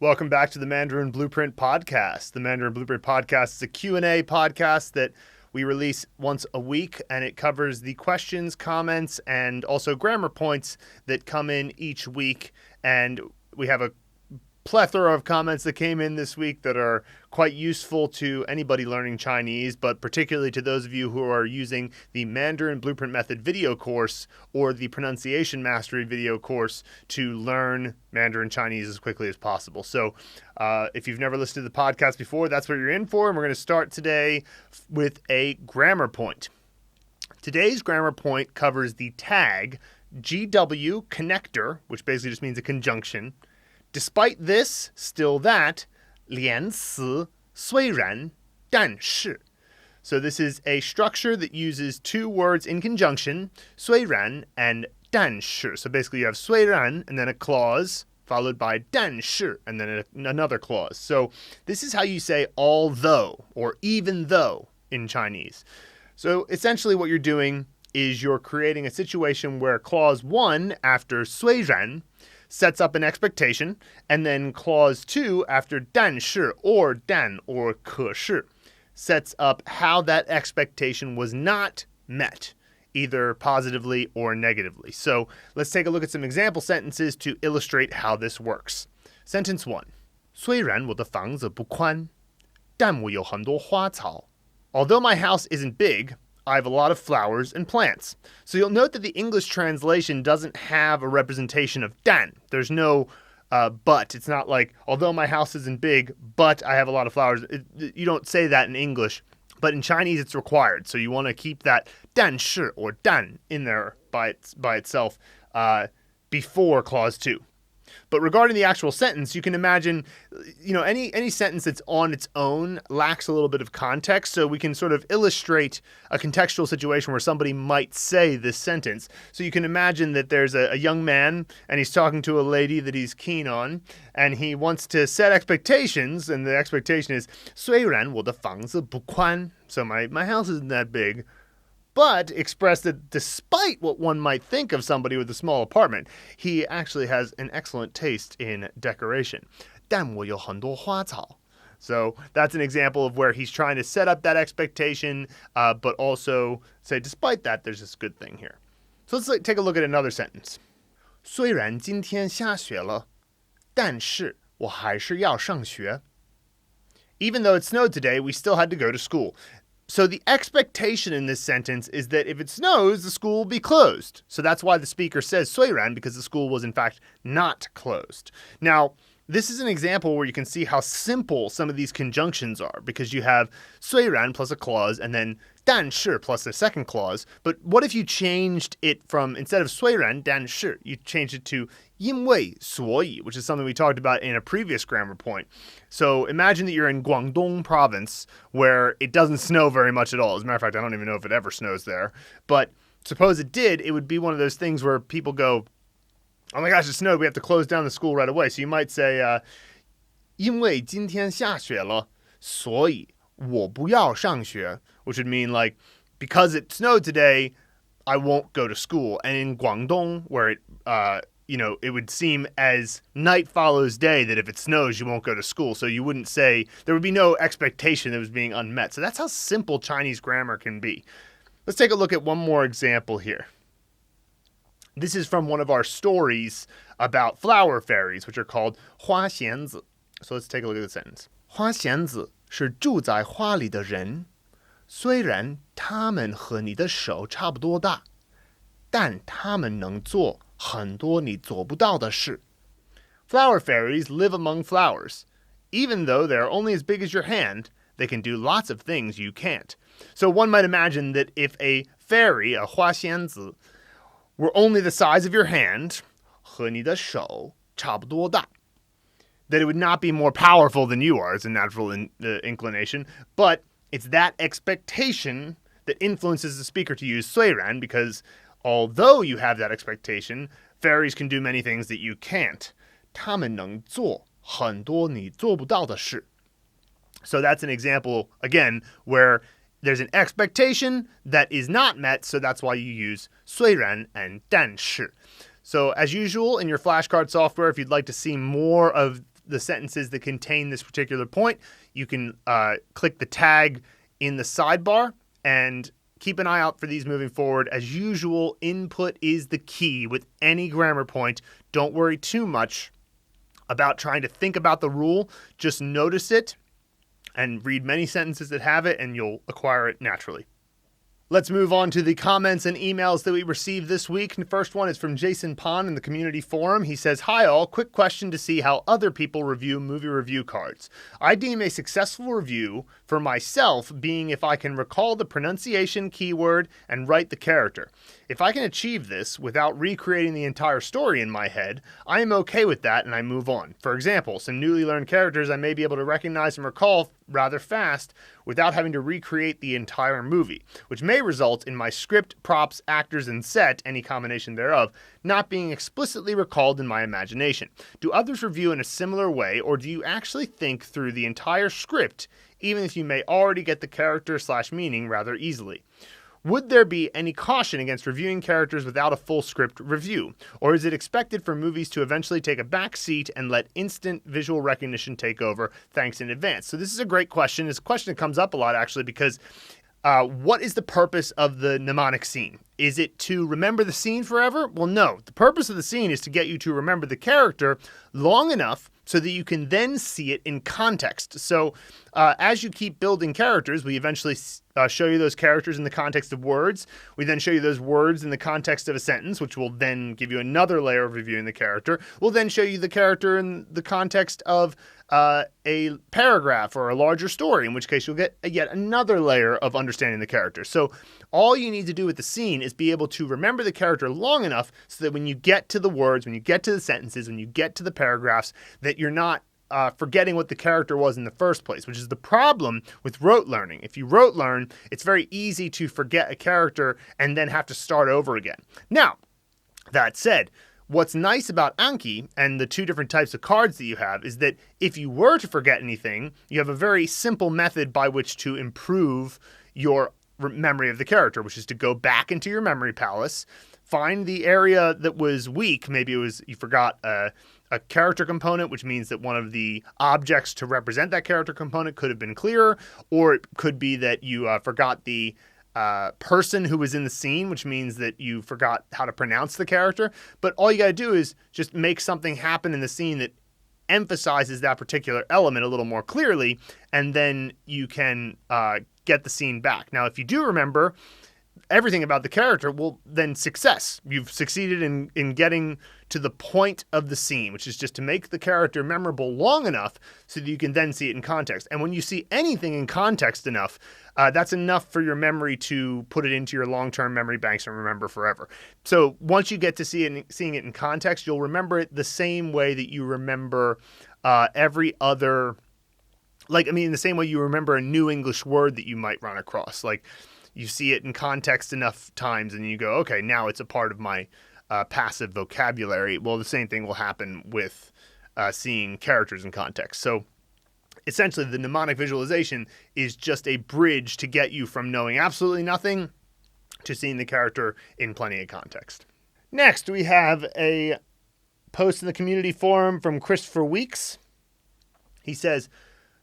Welcome back to the Mandarin Blueprint Podcast. The Mandarin Blueprint Podcast is a Q&A podcast that we release once a week, and it covers the questions, comments, and also grammar points that come in each week. And we have a plethora of comments that came in this week that are quite useful to anybody learning Chinese, but particularly to those of you who are using the Mandarin Blueprint Method video course or the Pronunciation Mastery video course to learn Mandarin Chinese as quickly as possible. So if you've never listened to the podcast before, that's what you're in for. And we're going to start today with a grammar point. Today's grammar point covers the tag GW connector, which basically just means a conjunction. Despite this, still that, 连词虽然但是. So this is a structure that uses two words in conjunction, 虽然 and 但是. So basically you have 虽然 and then a clause followed by 但是 and then another clause. So this is how you say although or even though in Chinese. So essentially what you're doing is you're creating a situation where clause 1 after 虽然 sets up an expectation, and then clause 2 after 但是 or 但 or 可是 sets up how that expectation was not met, either positively or negatively. So let's take a look at some example sentences to illustrate how this works. Sentence 1. 虽然我的房子不宽，但我有很多花草. Although my house isn't big, I have a lot of flowers and plants. So you'll note that the English translation doesn't have a representation of 但. There's no but. It's not like, although my house isn't big, but I have a lot of flowers. You don't say that in English, but in Chinese it's required. So you want to keep that 但是 or 但 in there by itself before clause 2. But regarding the actual sentence, you can imagine, any sentence that's on its own lacks a little bit of context. So we can sort of illustrate a contextual situation where somebody might say this sentence. So you can imagine that there's a young man and he's talking to a lady that he's keen on, and he wants to set expectations. And the expectation is, 虽然我的房子不宽. So my house isn't that big. But expressed that despite what one might think of somebody with a small apartment, he actually has an excellent taste in decoration. 但我有很多花草. So that's an example of where he's trying to set up that expectation, but also say, despite that, there's this good thing here. So let's take a look at another sentence. 虽然今天下雪了，但是我还是要上学. Even though it snowed today, we still had to go to school. So the expectation in this sentence is that if it snows, the school will be closed. So that's why the speaker says 虽然, because the school was in fact not closed. Now, this is an example where you can see how simple some of these conjunctions are, because you have 虽然 plus a clause and then 但是 plus a second clause. But what if you changed it from, instead of 虽然 但是, you changed it to 因为所以, which is something we talked about in a previous grammar point. So imagine that you're in Guangdong province where it doesn't snow very much at all. As a matter of fact, I don't even know if it ever snows there. But suppose it did, it would be one of those things where people go, oh my gosh, it snowed, we have to close down the school right away. So you might say, 因为今天下雪了，所以我不要上学, which would mean like, because it snowed today, I won't go to school. And in Guangdong, where it would seem as night follows day that if it snows, you won't go to school. So you wouldn't say, there would be no expectation that was being unmet. So that's how simple Chinese grammar can be. Let's take a look at one more example here. This is from one of our stories about flower fairies, which are called 花仙子. So let's take a look at the sentence. 花仙子是住在花里的人，虽然他们和你的手差不多大，但他们能做很多你做不到的事. Flower fairies live among flowers. Even though they're only as big as your hand, they can do lots of things you can't. So one might imagine that if a fairy, a 花仙子, were only the size of your hand, 和你的手差不多大, that it would not be more powerful than you are as a natural inclination, but it's that expectation that influences the speaker to use 虽然, because although you have that expectation, fairies can do many things that you can't. 他们能做很多你做不到的事. So that's an example, again, where there's an expectation that is not met, so that's why you use 虽然 and 但是. So as usual in your flashcard software, if you'd like to see more of the sentences that contain this particular point, you can click the tag in the sidebar and keep an eye out for these moving forward. As usual, input is the key with any grammar point. Don't worry too much about trying to think about the rule. Just notice it and read many sentences that have it, and you'll acquire it naturally. Let's move on to the comments and emails that we received this week. The first one is from Jason Pan in the community forum. He says, "Hi all, quick question to see how other people review movie review cards. I deem a successful review for myself being if I can recall the pronunciation keyword and write the character. If I can achieve this without recreating the entire story in my head, I am okay with that and I move on. For example, some newly learned characters I may be able to recognize and recall rather fast without having to recreate the entire movie, which may result in my script, props, actors, and set, any combination thereof, not being explicitly recalled in my imagination. Do others review in a similar way, or do you actually think through the entire script, even if you may already get the character/meaning rather easily? Would there be any caution against reviewing characters without a full script review? Or is it expected for movies to eventually take a back seat and let instant visual recognition take over? Thanks in advance." So this is a great question. It's a question that comes up a lot, actually, because what is the purpose of the mnemonic scene? Is it to remember the scene forever? Well, no. The purpose of the scene is to get you to remember the character long enough so that you can then see it in context. So as you keep building characters, we eventually show you those characters in the context of words. We then show you those words in the context of a sentence, which will then give you another layer of reviewing the character. We'll then show you the character in the context of a paragraph or a larger story, in which case you'll get yet another layer of understanding the character. So all you need to do with the scene is be able to remember the character long enough so that when you get to the words, when you get to the sentences, when you get to the paragraphs, that you're not forgetting what the character was in the first place, which is the problem with rote learning. If you rote learn, it's very easy to forget a character and then have to start over again. Now, that said, what's nice about Anki and the two different types of cards that you have is that if you were to forget anything, you have a very simple method by which to improve your memory of the character, which is to go back into your memory palace, find the area that was weak. Maybe it was you forgot a character component, which means that one of the objects to represent that character component could have been clearer, or it could be that you forgot the person who was in the scene, which means that you forgot how to pronounce the character. But all you got to do is just make something happen in the scene that emphasizes that particular element a little more clearly, and then you can get the scene back. Now, if you do remember everything about the character, well, then success. You've succeeded in getting to the point of the scene, which is just to make the character memorable long enough so that you can then see it in context. And when you see anything in context enough, that's enough for your memory to put it into your long-term memory banks and remember forever. So once you get to seeing it in context, you'll remember it the same way that you remember every other, in the same way you remember a new English word that you might run across. Like, you see it in context enough times and you go, okay, now it's a part of my passive vocabulary. Well, the same thing will happen with seeing characters in context. So essentially, the mnemonic visualization is just a bridge to get you from knowing absolutely nothing to seeing the character in plenty of context. Next, we have a post in the community forum from Christopher Weeks. He says,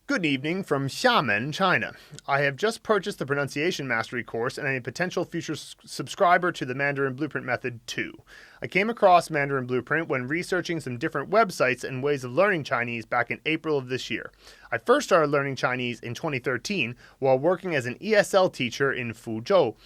"Good evening from Xiamen, China. I have just purchased the pronunciation mastery course and I'm a potential future subscriber to the Mandarin Blueprint Method 2. I came across Mandarin Blueprint when researching some different websites and ways of learning Chinese back in April of this year. I first started learning Chinese in 2013 while working as an ESL teacher in Fuzhou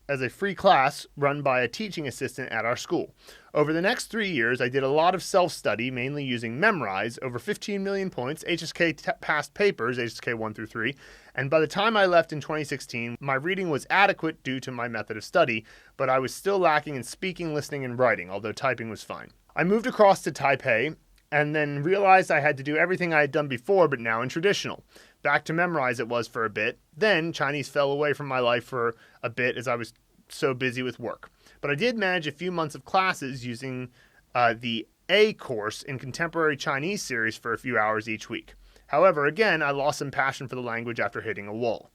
as a free class run by a teaching assistant at our school. Over the next 3 years, I did a lot of self-study, mainly using Memrise, over 15 million points, HSK past papers, HSK 1 through 3, and by the time I left in 2016, my reading was adequate due to my method of study, but I was still lacking in speaking, listening, and writing, although typing was fine. I moved across to Taipei, and then realized I had to do everything I had done before, but now in traditional. Back to Memrise it was for a bit. Then Chinese fell away from my life for a bit as I was so busy with work. But I did manage a few months of classes using the A course in Contemporary Chinese series for a few hours each week. However, again, I lost some passion for the language after hitting a wall.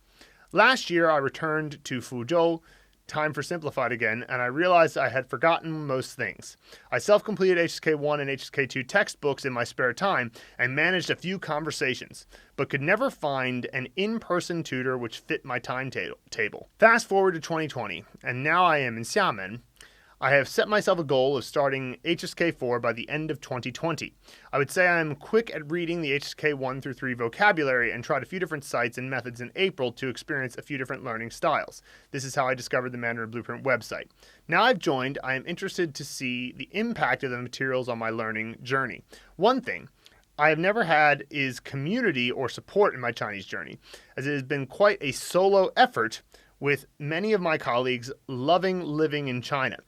Last year, I returned to Fuzhou time for Simplified again, and I realized I had forgotten most things. I self-completed HSK1 and HSK2 textbooks in my spare time and managed a few conversations, but could never find an in-person tutor which fit my timetable. Fast forward to 2020, and now I am in Xiamen. I have set myself a goal of starting HSK4 by the end of 2020. I would say I am quick at reading the HSK 1 through 3 vocabulary and tried a few different sites and methods in April to experience a few different learning styles. This is how I discovered the Mandarin Blueprint website. Now I've joined, I am interested to see the impact of the materials on my learning journey. One thing I have never had is community or support in my Chinese journey, as it has been quite a solo effort with many of my colleagues loving living in China,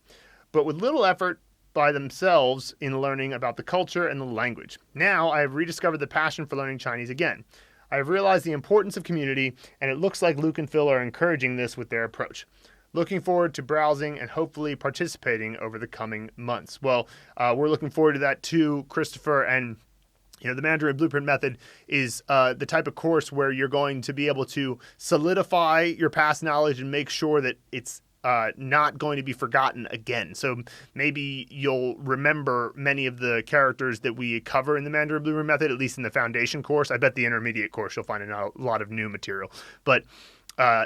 but with little effort by themselves in learning about the culture and the language. Now I have rediscovered the passion for learning Chinese again. I have realized the importance of community, and it looks like Luke and Phil are encouraging this with their approach. Looking forward to browsing and hopefully participating over the coming months. Well, we're looking forward to that too, Christopher, and the Mandarin Blueprint Method is the type of course where you're going to be able to solidify your past knowledge and make sure that it's not going to be forgotten again. So maybe you'll remember many of the characters that we cover in the Mandarin Blueprint Method, at least in the foundation course. I bet the intermediate course you'll find a lot of new material. But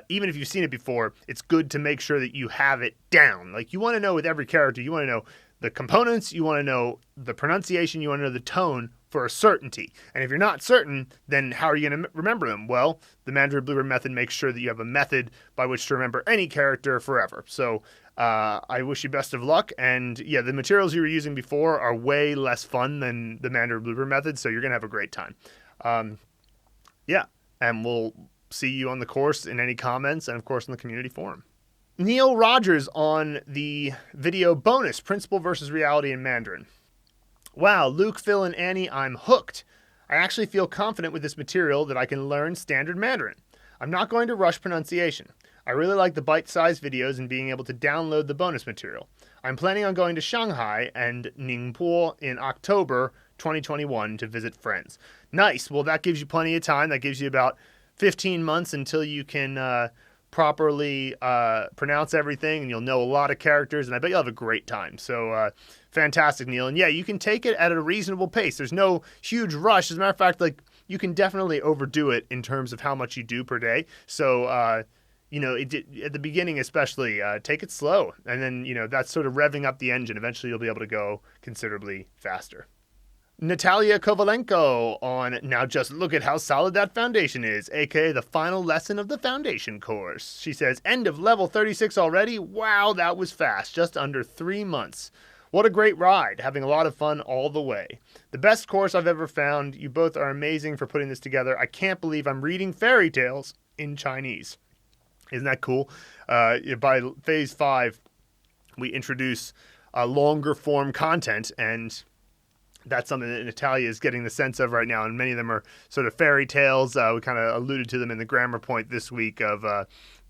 even if you've seen it before, it's good to make sure that you have it down. Like, you want to know with every character, you want to know the components, you want to know the pronunciation, you want to know the tone for a certainty. And if you're not certain, then how are you going to remember them? Well, the Mandarin Blueprint Method makes sure that you have a method by which to remember any character forever. So I wish you best of luck. And yeah, the materials you were using before are way less fun than the Mandarin Blueprint Method, so you're going to have a great time. And we'll see you on the course in any comments and, of course, in the community forum. Neil Rogers on the video bonus, Principle versus Reality in Mandarin. Wow, Luke, Phil, and Annie, I'm hooked. I actually feel confident with this material that I can learn standard Mandarin. I'm not going to rush pronunciation. I really like the bite-sized videos and being able to download the bonus material. I'm planning on going to Shanghai and Ningbo in October 2021 to visit friends. Nice. Well, that gives you plenty of time. That gives you about 15 months until you can properly pronounce everything, and you'll know a lot of characters, and I bet you'll have a great time. So fantastic, Neil. And yeah, you can take it at a reasonable pace. There's no huge rush. As a matter of fact, you can definitely overdo it in terms of how much you do per day. So at the beginning especially, take it slow, and then that's sort of revving up the engine. Eventually you'll be able to go considerably faster. Natalia Kovalenko on Now Just Look at How Solid That Foundation Is, aka the final lesson of the foundation course. She says, end of level 36 already? Wow, that was fast. Just under 3 months. What a great ride. Having a lot of fun all the way. The best course I've ever found. You both are amazing for putting this together. I can't believe I'm reading fairy tales in Chinese. Isn't that cool? By phase 5, we introduce longer form content, and that's something that Natalia is getting the sense of right now, and many of them are sort of fairy tales. We kind of alluded to them in the grammar point this week of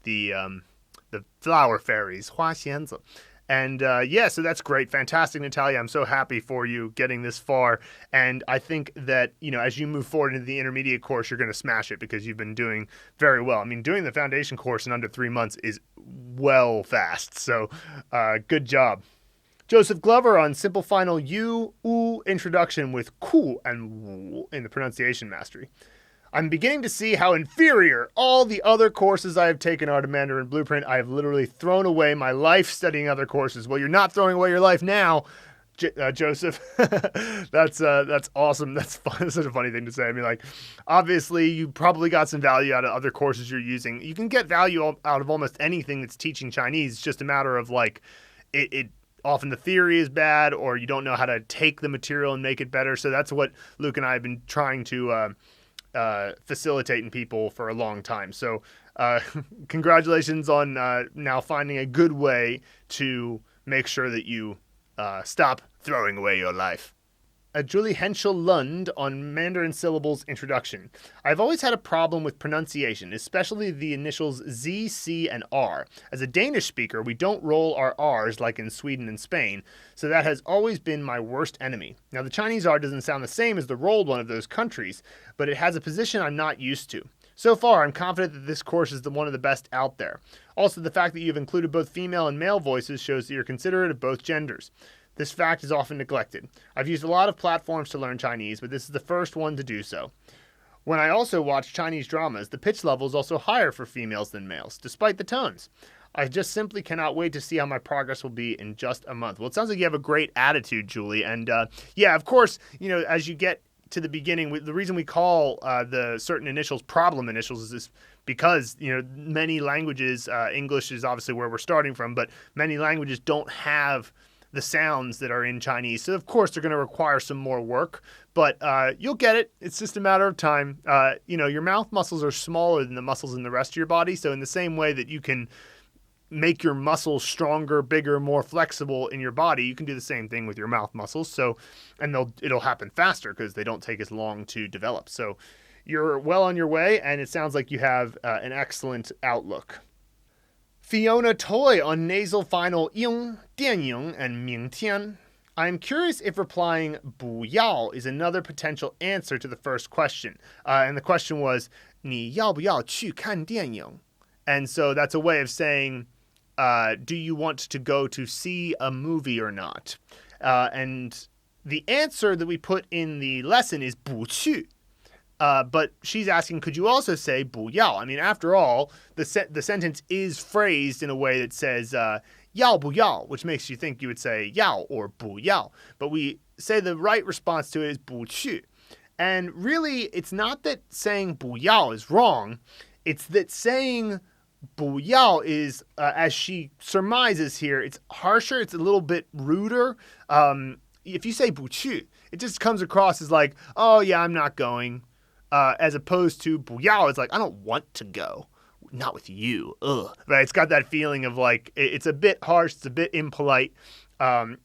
the flower fairies, huācǎo. And so that's great. Fantastic, Natalia. I'm so happy for you getting this far. And I think that, as you move forward into the intermediate course, you're going to smash it because you've been doing very well. I mean, doing the foundation course in under 3 months is well fast. So good job. Joseph Glover on Simple Final U, U introduction with ku and wu in the pronunciation mastery. I'm beginning to see how inferior all the other courses I have taken are to Mandarin Blueprint. I have literally thrown away my life studying other courses. Well, you're not throwing away your life now, Joseph. That's awesome. That's fun. That's such a funny thing to say. I mean, obviously you probably got some value out of other courses you're using. You can get value out of almost anything that's teaching Chinese. It's just a matter of it often the theory is bad, or you don't know how to take the material and make it better. So that's what Luke and I have been trying to facilitate in people for a long time. So congratulations on now finding a good way to make sure that you stop throwing away your life. Julie Henschel Lund on Mandarin syllables introduction. I've always had a problem with pronunciation, especially the initials Z, C, and R. As a Danish speaker, we don't roll our R's like in Sweden and Spain, so that has always been my worst enemy. Now, the Chinese R doesn't sound the same as the rolled one of those countries, but it has a position I'm not used to. So far, I'm confident that this course is one of the best out there. Also, the fact that you've included both female and male voices shows that you're considerate of both genders. This fact is often neglected. I've used a lot of platforms to learn Chinese, but this is the first one to do so. When I also watch Chinese dramas, the pitch level is also higher for females than males, despite the tones. I just simply cannot wait to see how my progress will be in just a month. Well, it sounds like you have a great attitude, Julie. And yeah, of course, as you get to the beginning, the reason we call the certain initials problem initials is this because, many languages, English is obviously where we're starting from, but many languages don't have the sounds that are in Chinese. So, of course, they're going to require some more work, but you'll get it. It's just a matter of time. Your mouth muscles are smaller than the muscles in the rest of your body. So in the same way that you can make your muscles stronger, bigger, more flexible in your body, you can do the same thing with your mouth muscles. So, and it'll happen faster because they don't take as long to develop. So you're well on your way, and it sounds like you have an excellent outlook. Fiona Toy on nasal final 应, 电影, and 明天. I'm curious if replying 不要 is another potential answer to the first question. And the question was 你要不要去看电影? And so that's a way of saying, do you want to go to see a movie or not? And the answer that we put in the lesson is 不去. But she's asking, could you also say 不要? I mean, after all, the sentence is phrased in a way that says 要不要, which makes you think you would say 要 or 不要. But we say the right response to it is 不去. And really, it's not that saying 不要 is wrong. It's that saying 不要 is, as she surmises here, it's harsher, it's a little bit ruder. If you say 不去, it just comes across as like, oh yeah, I'm not going. As opposed to 不要, it's like, I don't want to go. Not with you. Ugh. Right? It's got that feeling of like, it's a bit harsh, it's a bit impolite.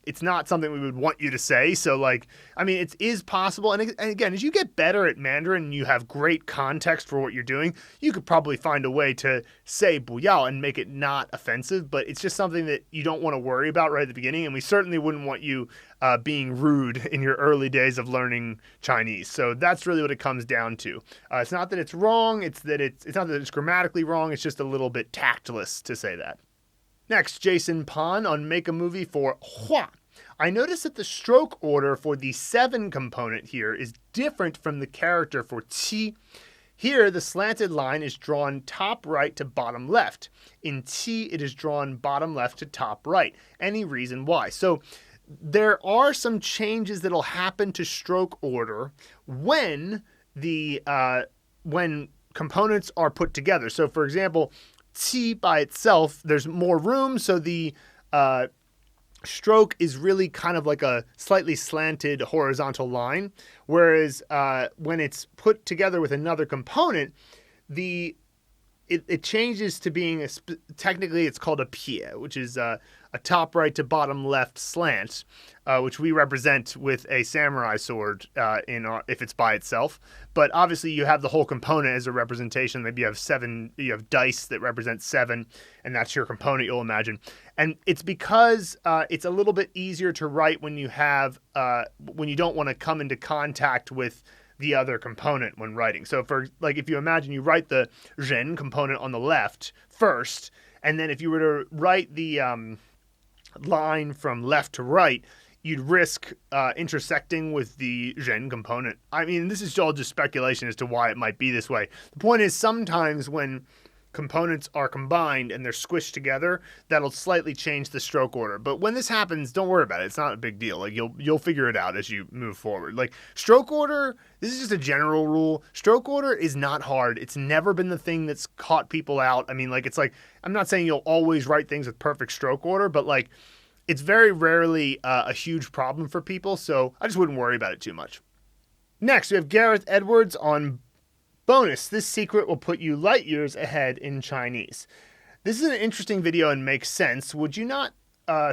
It's not something we would want you to say. So like, I mean, it is possible. And again, as you get better at Mandarin and you have great context for what you're doing, you could probably find a way to say 不要 and make it not offensive, but it's just something that you don't want to worry about right at the beginning. And we certainly wouldn't want you being rude in your early days of learning Chinese. So that's really what it comes down to. It's not that it's wrong. It's not that it's grammatically wrong. It's just a little bit tactless to say that. Next, Jason Pan on Make a Movie for Hua. I noticed that the stroke order for the 7 component here is different from the character for qi. Here, the slanted line is drawn top right to bottom left. In qi, it is drawn bottom left to top right. Any reason why? So there are some changes that'll happen to stroke order when when components are put together. So, for example, qi by itself, there's more room, so the stroke is really kind of like a slightly slanted horizontal line, whereas when it's put together with another component, it changes to being technically it's called a pie, which is a top right to bottom left slant, which we represent with a samurai sword if it's by itself. But obviously you have the whole component as a representation. Maybe you have dice that represent 7, and that's your component, you'll imagine. And it's because it's a little bit easier to write when you don't want to come into contact with the other component when writing. So if you imagine you write the zhen component on the left first, and then if you were to write the line from left to right, you'd risk intersecting with the zhen component. I mean, this is all just speculation as to why it might be this way. The point is sometimes when components are combined and they're squished together, that'll slightly change the stroke order. But when this happens, don't worry about it. It's not a big deal. Like you'll figure it out as you move forward. Like stroke order, this is just a general rule. Stroke order is not hard. It's never been the thing that's caught people out. I mean, I'm not saying you'll always write things with perfect stroke order, but it's very rarely a huge problem for people. So I just wouldn't worry about it too much. Next, we have Gareth Edwards on bonus. This secret will put you light years ahead in Chinese. This is an interesting video and makes sense. Would you not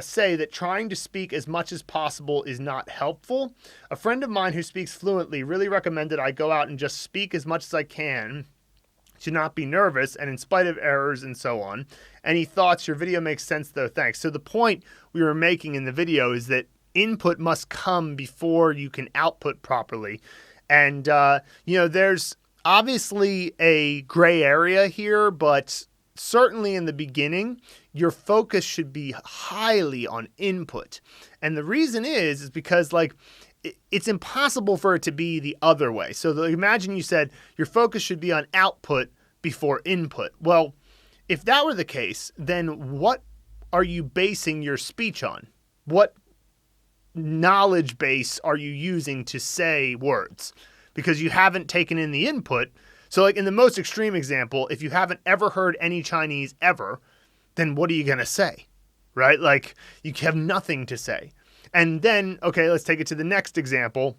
say that trying to speak as much as possible is not helpful? A friend of mine who speaks fluently really recommended I go out and just speak as much as I can to not be nervous and in spite of errors and so on. Any thoughts? Your video makes sense though. Thanks. So the point we were making in the video is that input must come before you can output properly. And, there's obviously a gray area here, but certainly in the beginning, your focus should be highly on input. And the reason is because like it's impossible for it to be the other way. So imagine you said your focus should be on output before input. Well, if that were the case, then what are you basing your speech on? What knowledge base are you using to say words? Because you haven't taken in the input. So like in the most extreme example, if you haven't ever heard any Chinese ever, then what are you going to say? Right? Like you have nothing to say. And then, okay, let's take it to the next example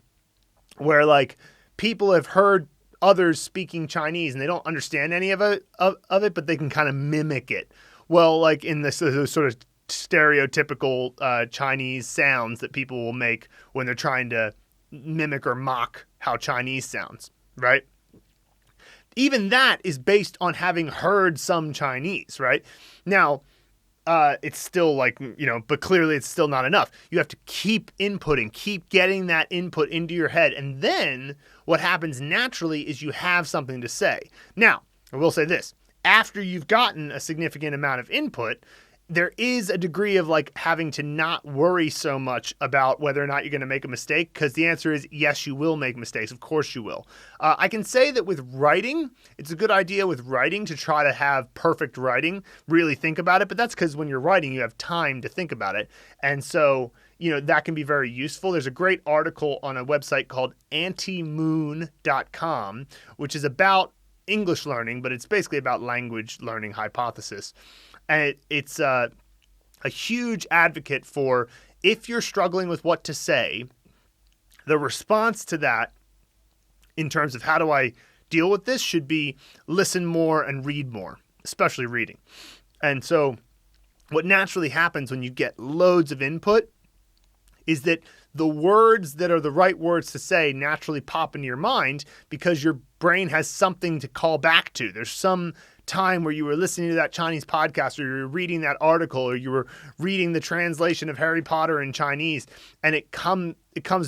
where like people have heard others speaking Chinese and they don't understand any of it, but they can kind of mimic it. Well, like in this sort of stereotypical Chinese sounds that people will make when they're trying to mimic or mock how Chinese sounds, right? Even that is based on having heard some Chinese, right? Now, it's still like, but clearly it's still not enough. You have to keep inputting, keep getting that input into your head. And then what happens naturally is you have something to say. Now, I will say this, after you've gotten a significant amount of input, there is a degree of like having to not worry so much about whether or not you're going to make a mistake, because the answer is yes, you will make mistakes. Of course you will. I can say that with writing, it's a good idea with writing to try to have perfect writing, really think about it. But that's because when you're writing, you have time to think about it. And so, that can be very useful. There's a great article on a website called antimoon.com, which is about English learning, but it's basically about language learning hypothesis. And it's a huge advocate for if you're struggling with what to say, the response to that in terms of how do I deal with this should be listen more and read more, especially reading. And so what naturally happens when you get loads of input is that the words that are the right words to say naturally pop into your mind because your brain has something to call back to. There's some time where you were listening to that Chinese podcast or you were reading that article or you were reading the translation of Harry Potter in Chinese, and it comes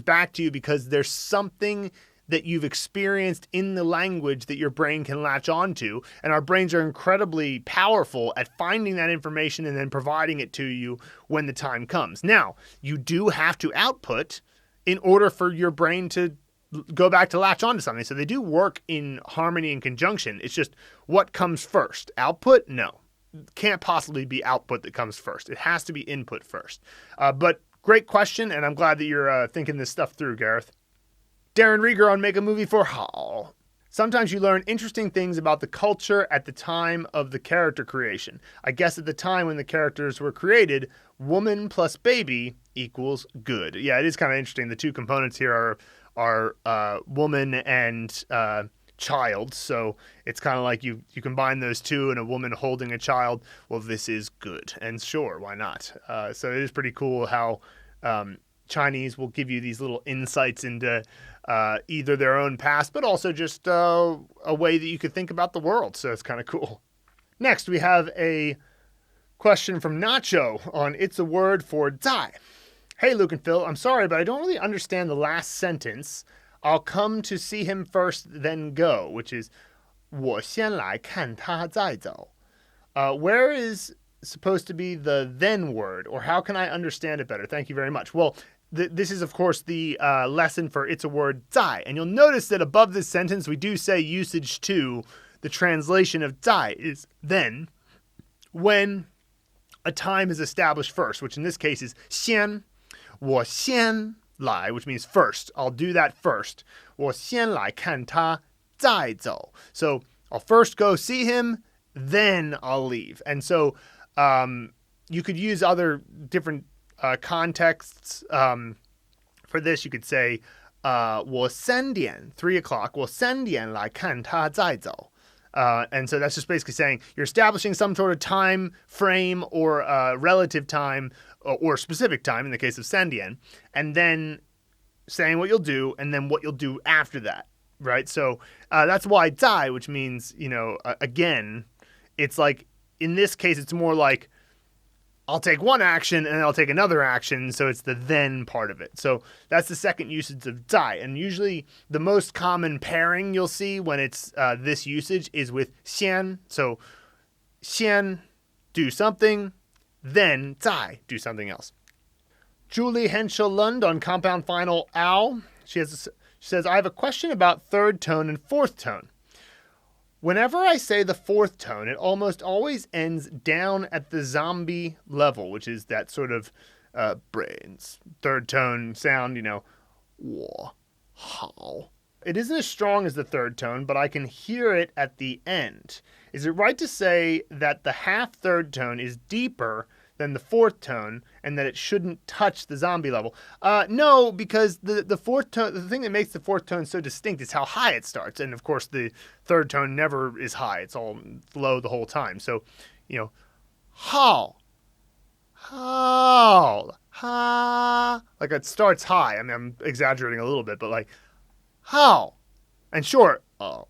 back to you because there's something that you've experienced in the language that your brain can latch onto. And our brains are incredibly powerful at finding that information and then providing it to you when the time comes. Now, you do have to output in order for your brain to go back to latch onto something. So they do work in harmony and conjunction. It's just what comes first? Output? No. Can't possibly be output that comes first. It has to be input first. But great question, and I'm glad that you're thinking this stuff through, Gareth. Darren Rieger on Make a Movie for Hall. Sometimes you learn interesting things about the culture at the time of the character creation. I guess at the time when the characters were created, woman plus baby equals good. Yeah, it is kind of interesting. The two components here are woman and child. So it's kind of like you combine those two and a woman holding a child. Well, this is good. And sure, why not? So it is pretty cool how Chinese will give you these little insights into either their own past, but also just a way that you could think about the world. So it's kind of cool. Next, we have a question from Nacho on It's a Word for Zai. Hey, Luke and Phil, I'm sorry, but I don't really understand the last sentence. I'll come to see him first, then go, which is 我先来看他再走. Where is supposed to be the then word, or how can I understand it better? Thank you very much. Well, this is, of course, the lesson for It's a Word, 在. And you'll notice that above this sentence, we do say usage 2. The translation of 在 is then, when a time is established first, which in this case is 先. 我先来, which means first. I'll do that first. 我先来看他再走. So I'll first go see him, then I'll leave. And so you could use other different contexts for this. You could say 我3点 3 o'clock 我3点来看他再走. And so that's just basically saying you're establishing some sort of time frame or relative time or specific time in the case of 3点, and then saying what you'll do and then what you'll do after that, right? So that's why 在, which means, again, it's like in this case it's more like I'll take one action and then I'll take another action, so it's the then part of it. So that's the second usage of zài. And usually the most common pairing you'll see when it's this usage is with xiān. So xiān, do something, then zài, do something else. Julie Henschel Lund on compound final ow. She says, I have a question about third tone and fourth tone. Whenever I say the fourth tone, it almost always ends down at the zombie level, which is that sort of brains third tone sound, huācǎo. It isn't as strong as the third tone, but I can hear it at the end. Is it right to say that the half third tone is deeper than the fourth tone and that it shouldn't touch the zombie level? No, because the fourth tone, the thing that makes the fourth tone so distinct is how high it starts. And of course, the third tone never is high. It's all low the whole time. So, hāo, ha, like it starts high. I mean, I'm exaggerating a little bit, but like, hāo, and short, oh,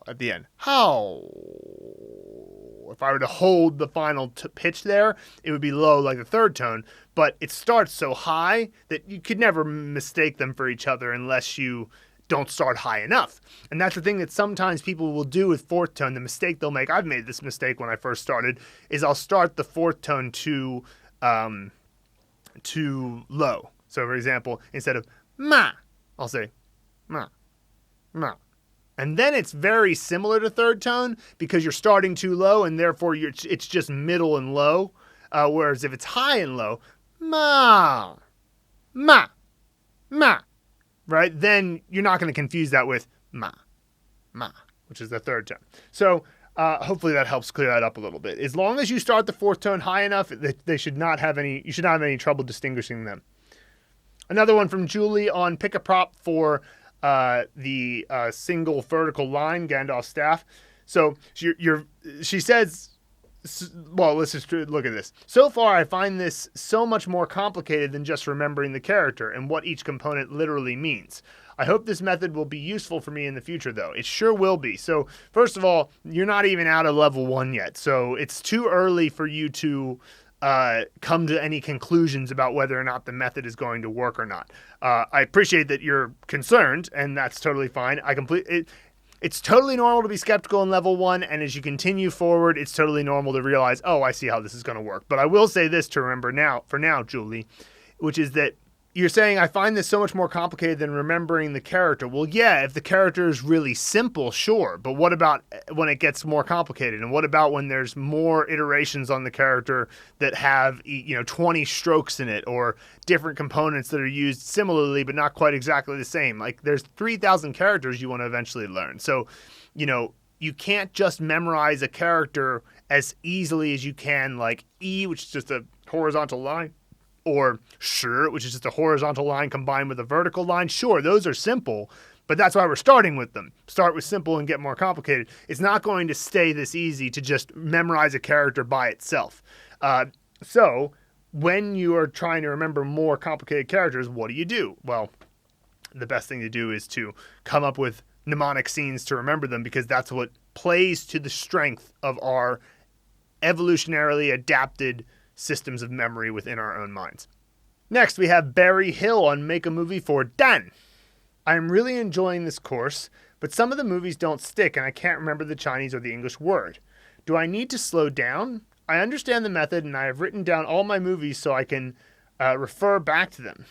at the end, hāo. If I were to hold the final pitch there, it would be low like the third tone, but it starts so high that you could never mistake them for each other unless you don't start high enough. And that's the thing that sometimes people will do with fourth tone. The mistake they'll make, I've made this mistake when I first started, is I'll start the fourth tone too low. So for example, instead of ma, I'll say ma, ma. And then it's very similar to third tone because you're starting too low and therefore it's just middle and low. Whereas if it's high and low, ma, ma, ma, right? Then you're not going to confuse that with ma, which is the third tone. So hopefully that helps clear that up a little bit. As long as you start the fourth tone high enough, you should not have any trouble distinguishing them. Another one from Julie on pick a prop for the single vertical line, Gandalf's staff. So she says, well, let's just look at this. So far, I find this so much more complicated than just remembering the character and what each component literally means. I hope this method will be useful for me in the future, though. It sure will be. So first of all, you're not even out of level 1 yet. So it's too early for you to come to any conclusions about whether or not the method is going to work or not. I appreciate that you're concerned, and that's totally fine. It's totally normal to be skeptical in level 1, and as you continue forward, it's totally normal to realize, oh, I see how this is going to work. But I will say this to remember for now, Julie, which is that you're saying, I find this so much more complicated than remembering the character. Well, yeah, if the character is really simple, sure. But what about when it gets more complicated? And what about when there's more iterations on the character that have, 20 strokes in it or different components that are used similarly but not quite exactly the same? Like there's 3,000 characters you want to eventually learn. So, you can't just memorize a character as easily as you can, like E, which is just a horizontal line, or shì, which is just a horizontal line combined with a vertical line. Sure, those are simple, but that's why we're starting with them. Start with simple and get more complicated. It's not going to stay this easy to just memorize a character by itself. So when you are trying to remember more complicated characters, what do? Well, the best thing to do is to come up with mnemonic scenes to remember them, because that's what plays to the strength of our evolutionarily adapted systems of memory within our own minds. Next, we have Barry Hill on Make a Movie for Dan. I am really enjoying this course, but some of the movies don't stick and I can't remember the Chinese or the English word. Do I need to slow down? I understand the method and I have written down all my movies so I can refer back to them.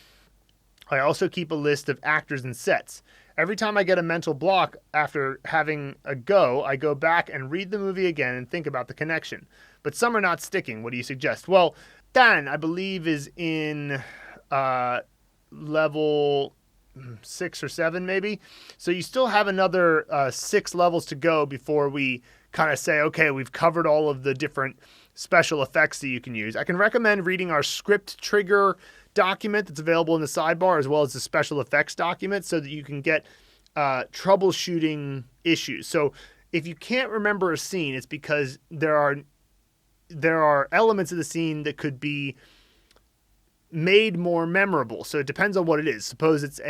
I also keep a list of actors and sets. Every time I get a mental block after having a go, I go back and read the movie again and think about the connection. But some are not sticking. What do you suggest? Well, Dan, I believe, is in level 6 or 7 maybe. So you still have another 6 levels to go before we kind of say, okay, we've covered all of the different special effects that you can use. I can recommend reading our script trigger document that's available in the sidebar, as well as the special effects document, so that you can get troubleshooting issues. So if you can't remember a scene, it's because there are elements of the scene that could be made more memorable. So it depends on what it is. Suppose it's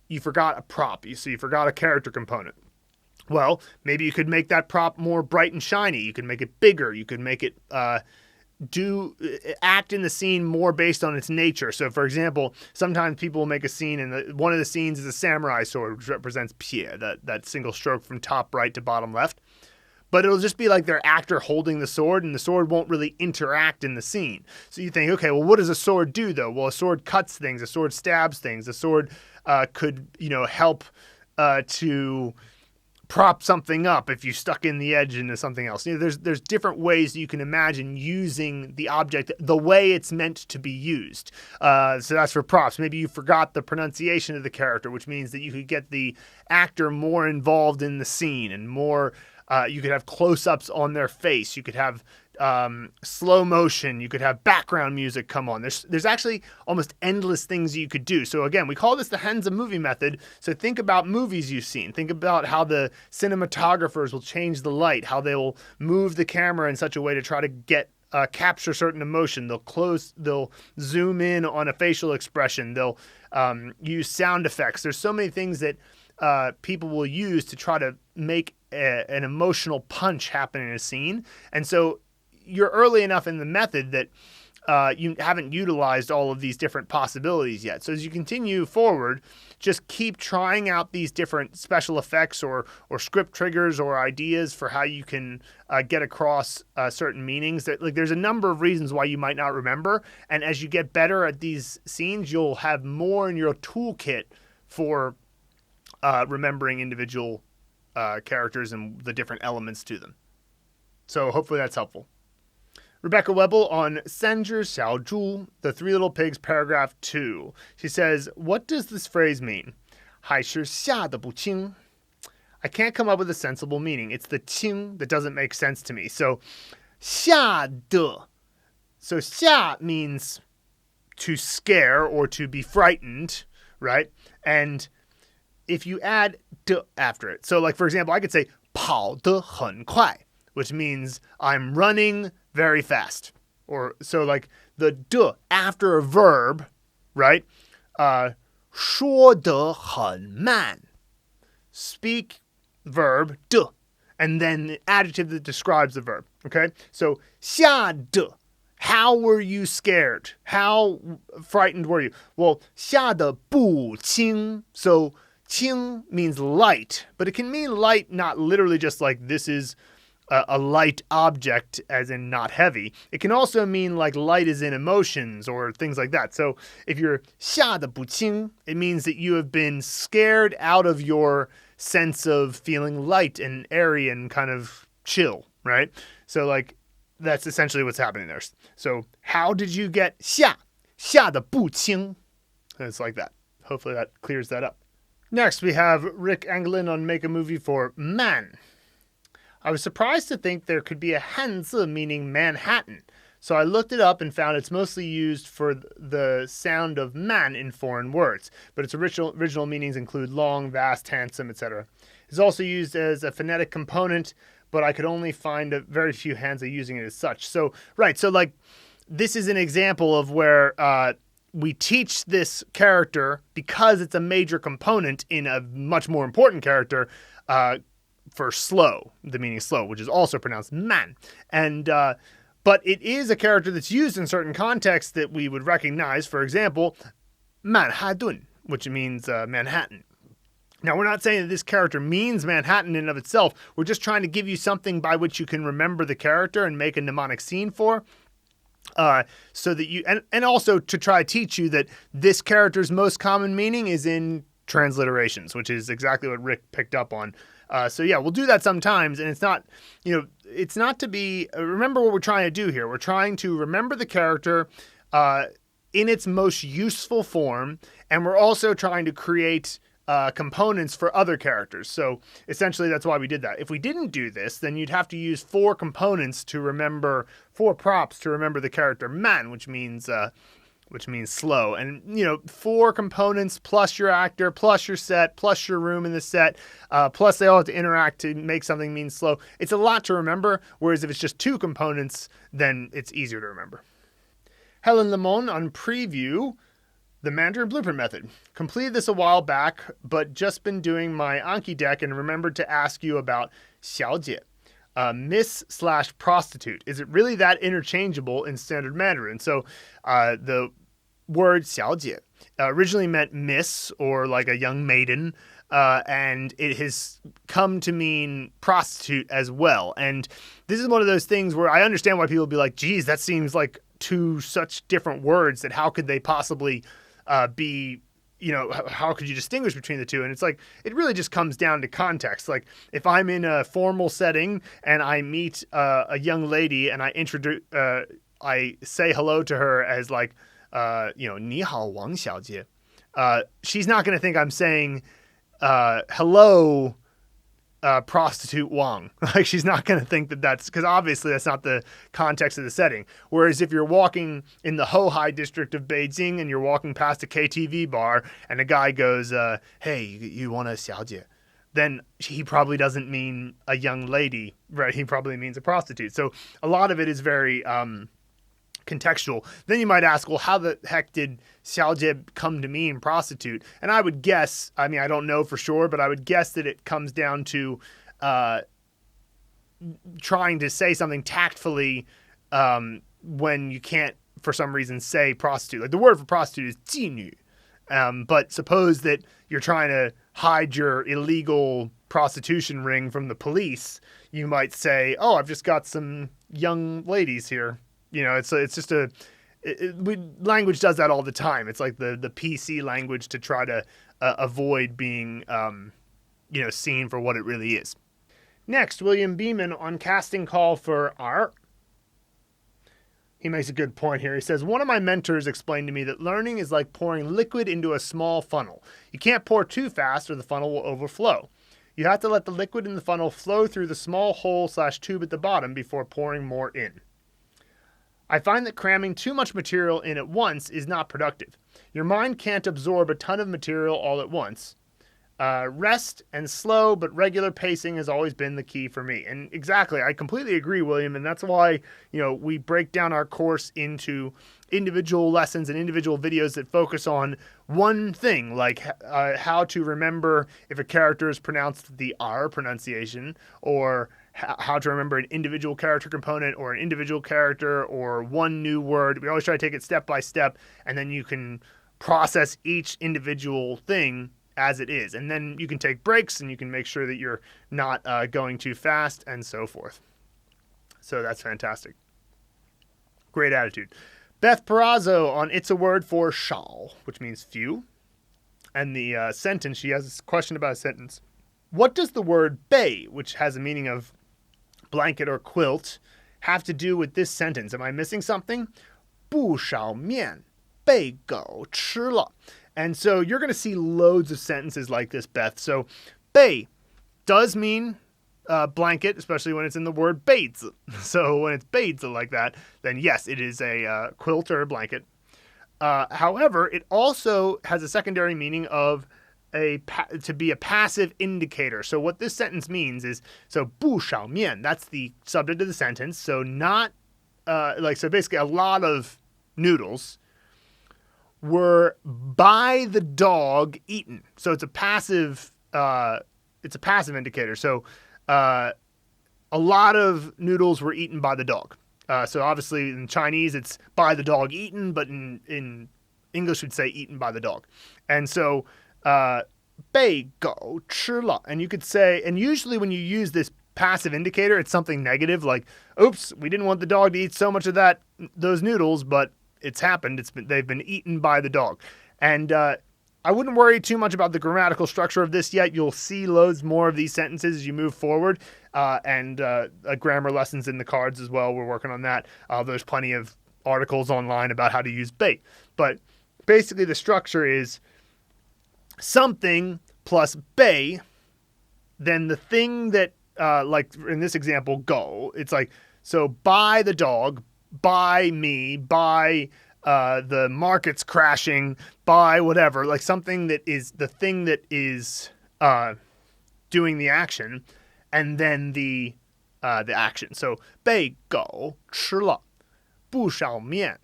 you forgot a prop, so you forgot a character component. Well, maybe you could make that prop more bright and shiny. You could make it bigger. You could make it act in the scene more based on its nature. So, for example, sometimes people will make a scene, and one of the scenes is a samurai sword, which represents pie, that single stroke from top right to bottom left. But it'll just be like their actor holding the sword, and the sword won't really interact in the scene. So you think, okay, well, what does a sword do, though? Well, a sword cuts things. A sword stabs things. A sword could, help to prop something up if you stuck in the edge into something else. There's different ways that you can imagine using the object the way it's meant to be used. So that's for props. Maybe you forgot the pronunciation of the character, which means that you could get the actor more involved in the scene and more. You could have close-ups on their face. You could have slow motion. You could have background music come on. There's actually almost endless things you could do. So again, we call this the hěnduō movie method. So think about movies you've seen. Think about how the cinematographers will change the light, how they will move the camera in such a way to try to capture certain emotion. They'll zoom in on a facial expression. They'll use sound effects. There's so many things that people will use to try to make an emotional punch happen in a scene. And so you're early enough in the method that you haven't utilized all of these different possibilities yet. So as you continue forward, just keep trying out these different special effects or script triggers or ideas for how you can get across certain meanings. There's a number of reasons why you might not remember. And as you get better at these scenes, you'll have more in your toolkit for remembering individual characters and the different elements to them. So hopefully that's helpful. Rebecca Webble on 三只小猪, The Three Little Pigs, paragraph 2. She says, what does this phrase mean? 还是下得不清? I can't come up with a sensible meaning. It's the 清 that doesn't make sense to me. So 下的. So 下 means to scare or to be frightened, right? And if you add 的 after it. So like, for example, I could say 跑得很快, which means I'm running very fast. Or so like the 的 after a verb, right? 说得很慢. Speak verb 的 and then the adjective that describes the verb. Okay? So 吓得. How were you scared? How frightened were you? Well, 吓得不清. So 清 means light, but it can mean light not literally just like this is a light object as in not heavy. It can also mean like light is in emotions or things like that. So if you're 吓得不清, it means that you have been scared out of your sense of feeling light and airy and kind of chill, right? So like that's essentially what's happening there. So how did you get 吓得不清? It's like that. Hopefully that clears that up. Next, we have Rick Anglin on Make a Movie for Man. I was surprised to think there could be a 汉字 meaning Manhattan. So I looked it up and found it's mostly used for the sound of man in foreign words, but its original meanings include long, vast, handsome, etc. It's also used as a phonetic component, but I could only find a very few hānzi using it as such. So, right, so like this is an example of where we teach this character because it's a major component in a much more important character for slow, the meaning slow, which is also pronounced man. And but it is a character that's used in certain contexts that we would recognize. For example, Manhattan, which means Manhattan. Now, we're not saying that this character means Manhattan in and of itself. We're just trying to give you something by which you can remember the character and make a mnemonic scene for. So that you, and also to try to teach you that this character's most common meaning is in transliterations, which is exactly what Rick picked up on. So yeah, we'll do that sometimes, and it's not, it's not to be, remember what we're trying to do here. We're trying to remember the character in its most useful form, and we're also trying to create components for other characters. So essentially that's why we did that. If we didn't do this, then you'd have to use 4 components to remember, 4 props to remember the character man, which means slow. And, 4 components plus your actor, plus your set, plus your room in the set, plus they all have to interact to make something mean slow. It's a lot to remember, whereas if it's just 2 components, then it's easier to remember. Helen Lemon on Preview, the Mandarin Blueprint Method. Completed this a while back, but just been doing my Anki deck and remembered to ask you about 小姐. miss/prostitute. Is it really that interchangeable in standard Mandarin? So the word 小姐 originally meant miss or like a young maiden, and it has come to mean prostitute as well. And this is one of those things where I understand why people be like, geez, that seems like two such different words that how could they possibly be, how could you distinguish between the two? And it's like, it really just comes down to context. Like if I'm in a formal setting and I meet a young lady and I say hello to her as like, 你好王小姐, she's not going to think I'm saying, hello, prostitute Wang. Like she's not going to think that that's, because obviously that's not the context of the setting. Whereas if you're walking in the Hohai district of Beijing and you're walking past a KTV bar and a guy goes, hey, you want a 小姐? Then he probably doesn't mean a young lady, right? He probably means a prostitute. So a lot of it is very contextual. Then you might ask, well, how the heck did 小姐 come to mean prostitute? And I would guess, I don't know for sure, but I would guess that it comes down to trying to say something tactfully when you can't, for some reason, say prostitute. Like the word for prostitute is 妓女. But suppose that you're trying to hide your illegal prostitution ring from the police. You might say, oh, I've just got some young ladies here. It's just language does that all the time. It's like the PC language to try to avoid being, seen for what it really is. Next, William Beeman on casting call for art. He makes a good point here. He says, one of my mentors explained to me that learning is like pouring liquid into a small funnel. You can't pour too fast or the funnel will overflow. You have to let the liquid in the funnel flow through the small hole/tube at the bottom before pouring more in. I find that cramming too much material in at once is not productive. Your mind can't absorb a ton of material all at once. Rest and slow but regular pacing has always been the key for me. And exactly, I completely agree, William, and that's why, we break down our course into individual lessons and individual videos that focus on one thing, like how to remember if a character is pronounced the R pronunciation, or how to remember an individual character component or an individual character or one new word. We always try to take it step by step, and then you can process each individual thing as it is. And then you can take breaks and you can make sure that you're not going too fast and so forth. So that's fantastic. Great attitude. Beth Perazzo on It's a Word for shao, which means few. And the sentence, she has a question about a sentence. What does the word bei, which has a meaning of blanket or quilt, have to do with this sentence? Am I missing something? 不少面被狗吃了. And so you're going to see loads of sentences like this, Beth. So bei does mean blanket, especially when it's in the word 被子. So when it's 被子 like that, then yes, it is a quilt or a blanket. However, it also has a secondary meaning of to be a passive indicator. So what this sentence means is, so 不少面, that's the subject of the sentence. So not so basically a lot of noodles were by the dog eaten. So it's a passive indicator. So a lot of noodles were eaten by the dog. So obviously in Chinese it's by the dog eaten, but in English we'd say eaten by the dog. And so 被狗吃了, and you could say, and usually when you use this passive indicator, it's something negative, like, oops, we didn't want the dog to eat so much of those noodles, but it's happened. They've been eaten by the dog. And I wouldn't worry too much about the grammatical structure of this yet. You'll see loads more of these sentences as you move forward, and grammar lessons in the cards as well. We're working on that. There's plenty of articles online about how to use bei. But basically the structure is something plus bei, then the thing that, like in this example, go. It's like, so by the dog, by me, by the market's crashing, by whatever, like something that is the thing that is doing the action, and then the action. So 被狗吃了，不少面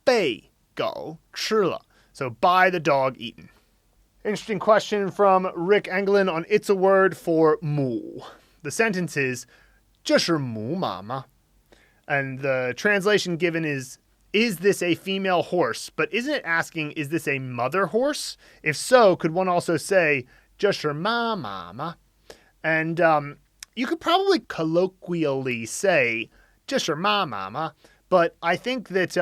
被狗吃了. So by the dog eaten. Interesting question from Rick Englund on It's a Word for mu. The sentence is, 这是母马吗? And the translation given is this a female horse? But isn't it asking, is this a mother horse? If so, could one also say, 这是妈妈吗? And you could probably colloquially say, 这是妈妈吗? But I think that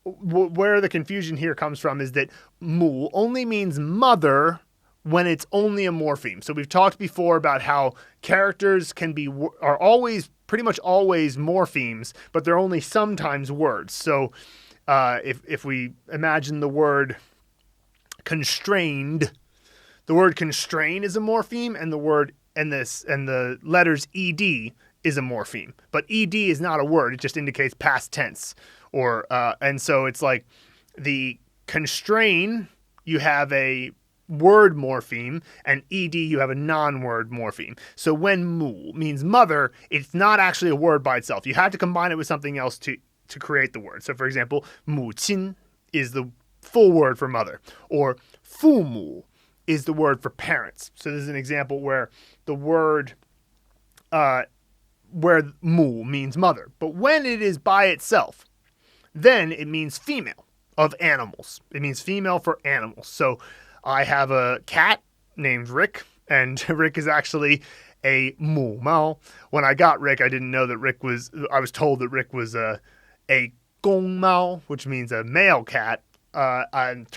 where the confusion here comes from is that 母 only means mother when it's only a morpheme. So we've talked before about how characters are always, pretty much always morphemes, but they're only sometimes words. So if we imagine the word constrained, the word constrain is a morpheme, and the letters ed is a morpheme. But ed is not a word; it just indicates past tense. And so it's like the constrain, you have a word morpheme, and ed, you have a non-word morpheme. So when mu means mother, it's not actually a word by itself. You have to combine it with something else to create the word. So for example, 母亲 is the full word for mother, or 父母 is the word for parents. So this is an example where the word, where 母 means mother. But when it is by itself, then it means female of animals. It means female for animals. So I have a cat named Rick, and Rick is actually a 母猫. When I got Rick, I didn't know that I was told that Rick was a 公猫, which means a male cat. And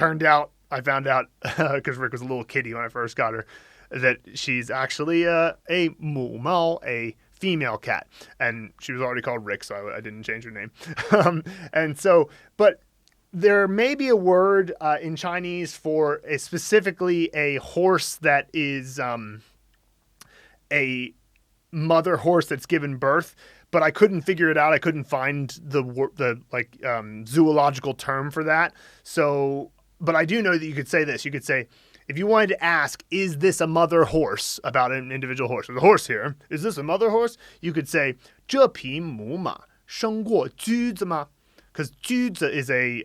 I found out, because Rick was a little kitty when I first got her, that she's actually a 母猫, a female cat. And she was already called Rick, so I didn't change her name. But there may be a word in Chinese for specifically a horse that is a mother horse that's given birth, but I couldn't figure it out. I couldn't find the zoological term for that. So, but I do know that you could say this. You could say, if you wanted to ask, is this a mother horse, about an individual horse? There's a horse here. Is this a mother horse? You could say, 这匹母马生过驹子吗? Because 驹子 is a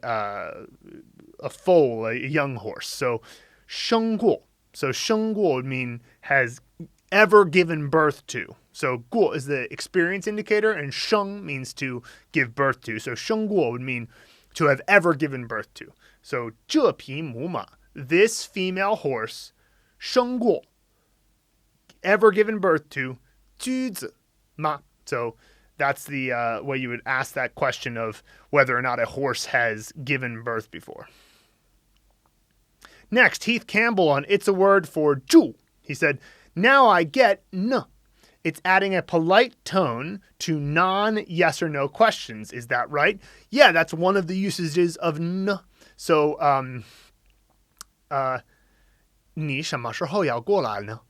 foal, a young horse. So 生过. So 生过 would mean has ever given birth to. So 过 is the experience indicator, and 生means to give birth to. So 生过 would mean to have ever given birth to. So 这匹母马, this female horse, 生过, ever given birth to, 驹子吗? So that's the way you would ask that question of whether or not a horse has given birth before. Next, Heath Campbell on It's a Word for 住. He said, now I get 呢. It's adding a polite tone to non-yes or no questions. Is that right? Yeah, that's one of the usages of 呢. So, 你什么时候要过来呢?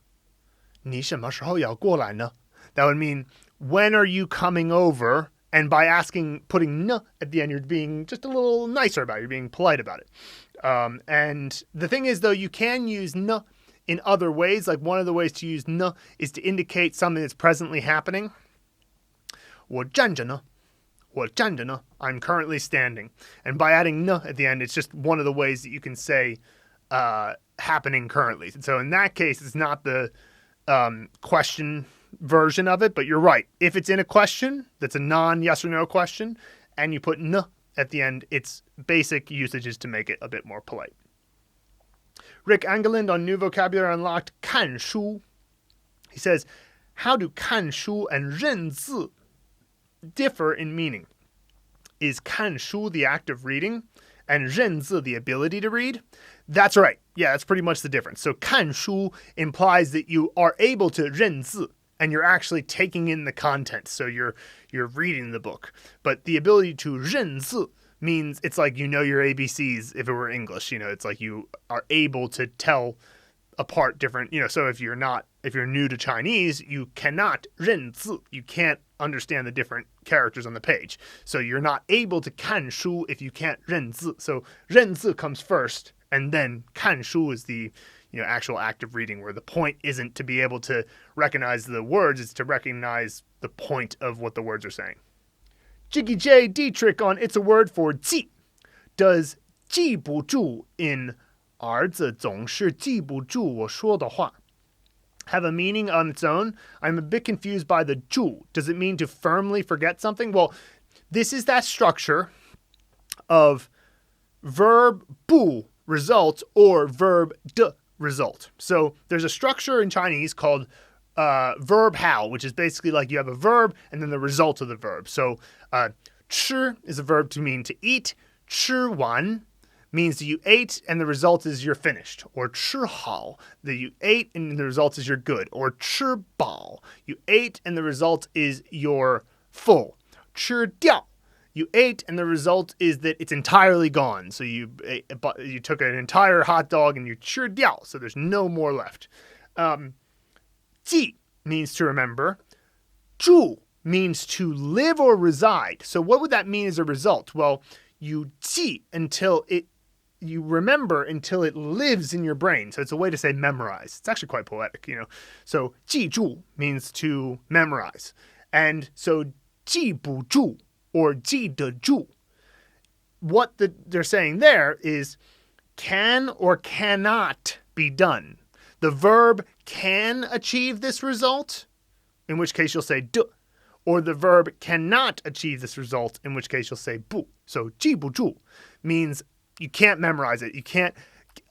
你什么时候要过来呢? That would mean, when are you coming over? And by putting 呢 at the end, you're being just a little nicer about it. You're being polite about it. And the thing is, though, you can use 呢 in other ways. Like one of the ways to use 呢 is to indicate something that's presently happening. 我站着呢. 我站着呢. I'm currently standing. And by adding 呢 at the end, it's just one of the ways that you can say happening currently. So in that case, it's not the question version of it, but you're right. If it's in a question that's a non-yes or no question, and you put 呢 at the end, its basic usage is to make it a bit more polite. Rick Angelind on New Vocabulary Unlocked, 看书. He says, how do 看书 and 认字 differ in meaning? Is 看书 the act of reading, and 认字 the ability to read? That's right. Yeah, that's pretty much the difference. So 看书 implies that you are able to 认字, and you're actually taking in the content. So you're reading the book. But the ability to 认字 means it's like you know your ABCs if it were English. You know, it's like you are able to tell apart different, so if you're new to Chinese, you cannot 认字. You can't understand the different characters on the page. So you're not able to 看书 if you can't 认字. So 认字 comes first, and then 看书 is the actual act of reading, where the point isn't to be able to recognize the words, it's to recognize the point of what the words are saying. Jiggy J. Dietrich on It's a Word for 记. Does 记不住 in 儿子总是记不住我说的话? have a meaning on its own. I'm a bit confused by the 住. Does it mean to firmly forget something? Well, this is that structure of verb 不 result or verb 的 result. So there's a structure in Chinese called verb 好, which is basically like you have a verb and then the result of the verb. So 吃 is a verb to mean to eat. 吃完 means that you ate and the result is you're finished. Or 吃好, that you ate and the result is you're good. Or 吃饱, you ate and the result is you're full. 吃掉, you ate and the result is that it's entirely gone. So you took an entire hot dog and you 吃掉, so there's no more left. 记 means to remember. 住 means to live or reside. So what would that mean as a result? Well, you 记 you remember until it lives in your brain. So it's a way to say memorize. It's actually quite poetic, you know. So 记住 means to memorize. And so 记不住 or 记得住. What they're saying there is can or cannot be done. The verb can achieve this result, in which case you'll say 的, or the verb cannot achieve this result, in which case you'll say 不. So 记不住 means you can't memorize it. You can't,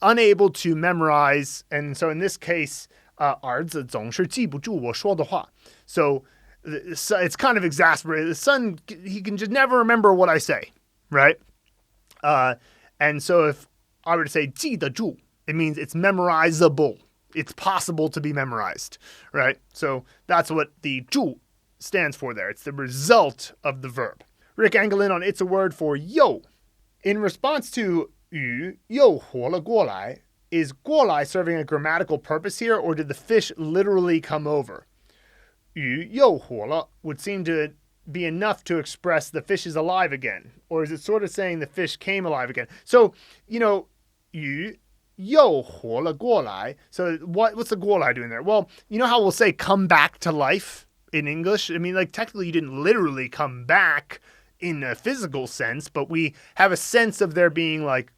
unable to memorize. And so in this case, 儿子总是记不住我说的话. So it's kind of exasperated. The son, he can just never remember what I say, right? And so if I were to say 记得住, it means it's memorizable. It's possible to be memorized, right? So that's what the 住 stands for there. It's the result of the verb. Rick Angelin on It's a Word for yo. In response to 鱼又活了过来, is 过来 serving a grammatical purpose here, or did the fish literally come over? 鱼又活了 would seem to be enough to express the fish is alive again. Or is it sort of saying the fish came alive again? So, you know, 鱼又活了过来. So what's the 过来doing there? Well, you know how we'll say come back to life in English? I mean, like technically you didn't literally come back in a physical sense, but we have a sense of there being like,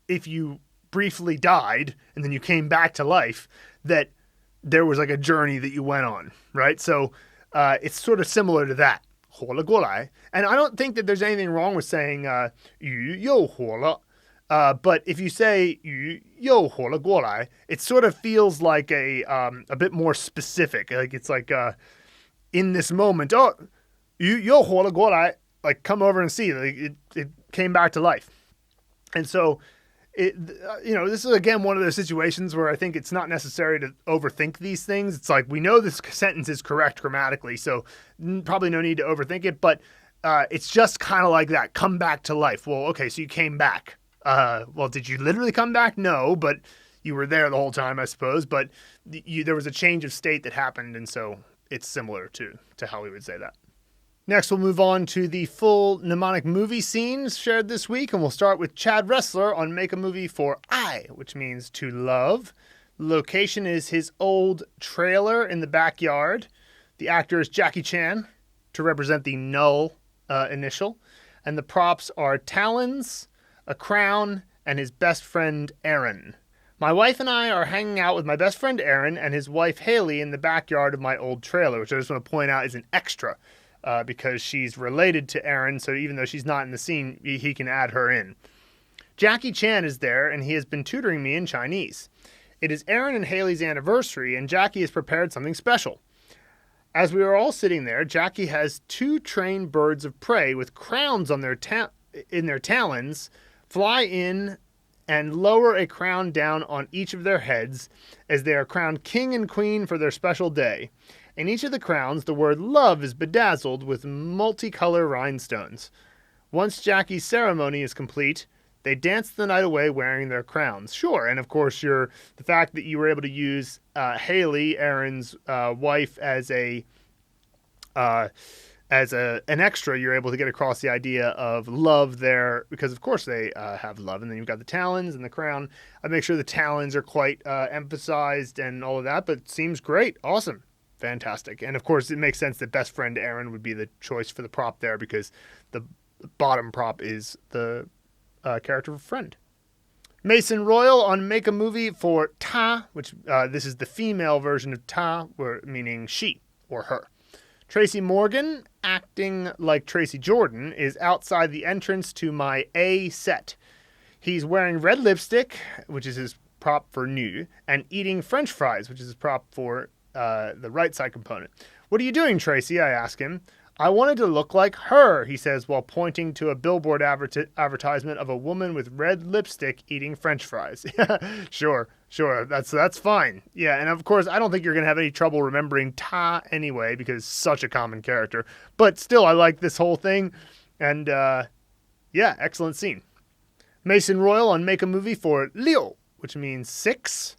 if you briefly died and then you came back to life, that there was like a journey that you went on, right? So it's sort of similar to that. 活了过来. And I don't think that there's anything wrong with saying 鱼又活了. But if you say 鱼又活了过来, it sort of feels like a bit more specific. Like it's like in this moment, 鱼又活了过来, like come over and see. Like it came back to life. And so this is again one of those situations where I think it's not necessary to overthink these things. It's like we know this sentence is correct grammatically, so probably no need to overthink it. But it's just kind of like that. Come back to life. Well, okay, so you came back. Well, did you literally come back? No, but you were there the whole time, I suppose. But there was a change of state that happened, and so it's similar to how we would say that. Next, we'll move on to the full mnemonic movie scenes shared this week, and we'll start with Chad Ressler on Make a Movie for I, which means to love. The location is his old trailer in the backyard. The actor is Jackie Chan, to represent the null initial. And the props are talons, a crown, and his best friend, Aaron. My wife and I are hanging out with my best friend, Aaron, and his wife, Haley, in the backyard of my old trailer, which I just want to point out is an extra. Because she's related to Aaron, so even though she's not in the scene, he can add her in. Jackie Chan is there, and he has been tutoring me in Chinese. It is Aaron and Haley's anniversary, and Jackie has prepared something special. As we are all sitting there, Jackie has 2 trained birds of prey with crowns on in their talons fly in and lower a crown down on each of their heads as they are crowned king and queen for their special day. In each of the crowns, the word love is bedazzled with multicolor rhinestones. Once Jackie's ceremony is complete, they dance the night away wearing their crowns. Sure, and of course, the fact that you were able to use Haley, Aaron's wife, as an extra, you're able to get across the idea of love there, because of course they have love, and then you've got the talons and the crown. I make sure the talons are quite emphasized and all of that, but it seems great. Awesome. Fantastic. And of course, it makes sense that best friend Aaron would be the choice for the prop there, because the bottom prop is the character of friend. Mason Royal on Make a Movie for ta, which this is the female version of ta, meaning she or her. Tracy Morgan, acting like Tracy Jordan, is outside the entrance to my A set. He's wearing red lipstick, which is his prop for nu, and eating French fries, which is his prop for the right side component. What are you doing, Tracy? I ask him. I wanted to look like her, he says, while pointing to a billboard advertisement of a woman with red lipstick eating French fries. Sure. That's fine. Yeah, and of course, I don't think you're going to have any trouble remembering ta anyway, because it's such a common character. But still, I like this whole thing. And, excellent scene. Mason Royal on Make a Movie for Liu, which means 6.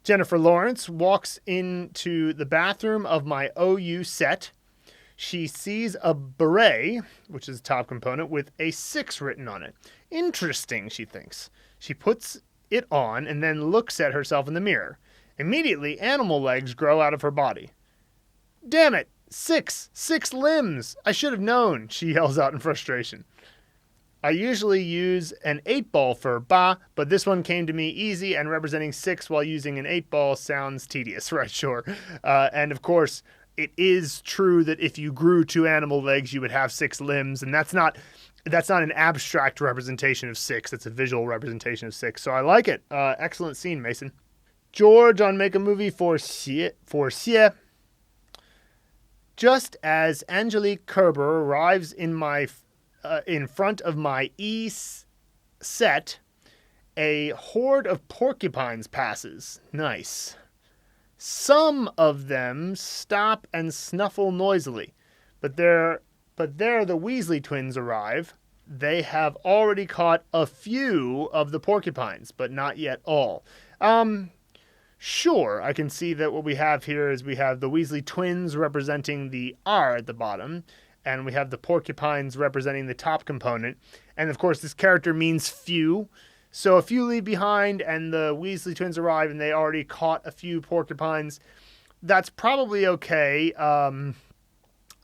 Jennifer Lawrence walks into the bathroom of my OU set. She sees a beret, which is the top component, with a 6 written on it. Interesting, she thinks. She puts it on and then looks at herself in the mirror. Immediately, animal legs grow out of her body. Damn it! 6 limbs! I should have known, she yells out in frustration. I usually use an 8-ball for ba, but this one came to me easy, and representing 6 while using an 8-ball sounds tedious, right? Sure. And of course, it is true that if you grew 2 animal legs, you would have 6 limbs, and that's not an abstract representation of 6. It's a visual representation of 6. So I like it. Excellent scene, Mason. George on Make a Movie for Xie. Just as Angelique Kerber arrives in front of my E set, a horde of porcupines passes. Nice. Some of them stop and snuffle noisily, but there the Weasley twins arrive. They have already caught a few of the porcupines, but not yet all. Sure, I can see that what we have here is we have the Weasley twins representing the R at the bottom, and we have the porcupines representing the top component. And of course, this character means few. So a few leave behind and the Weasley twins arrive and they already caught a few porcupines. That's probably okay. I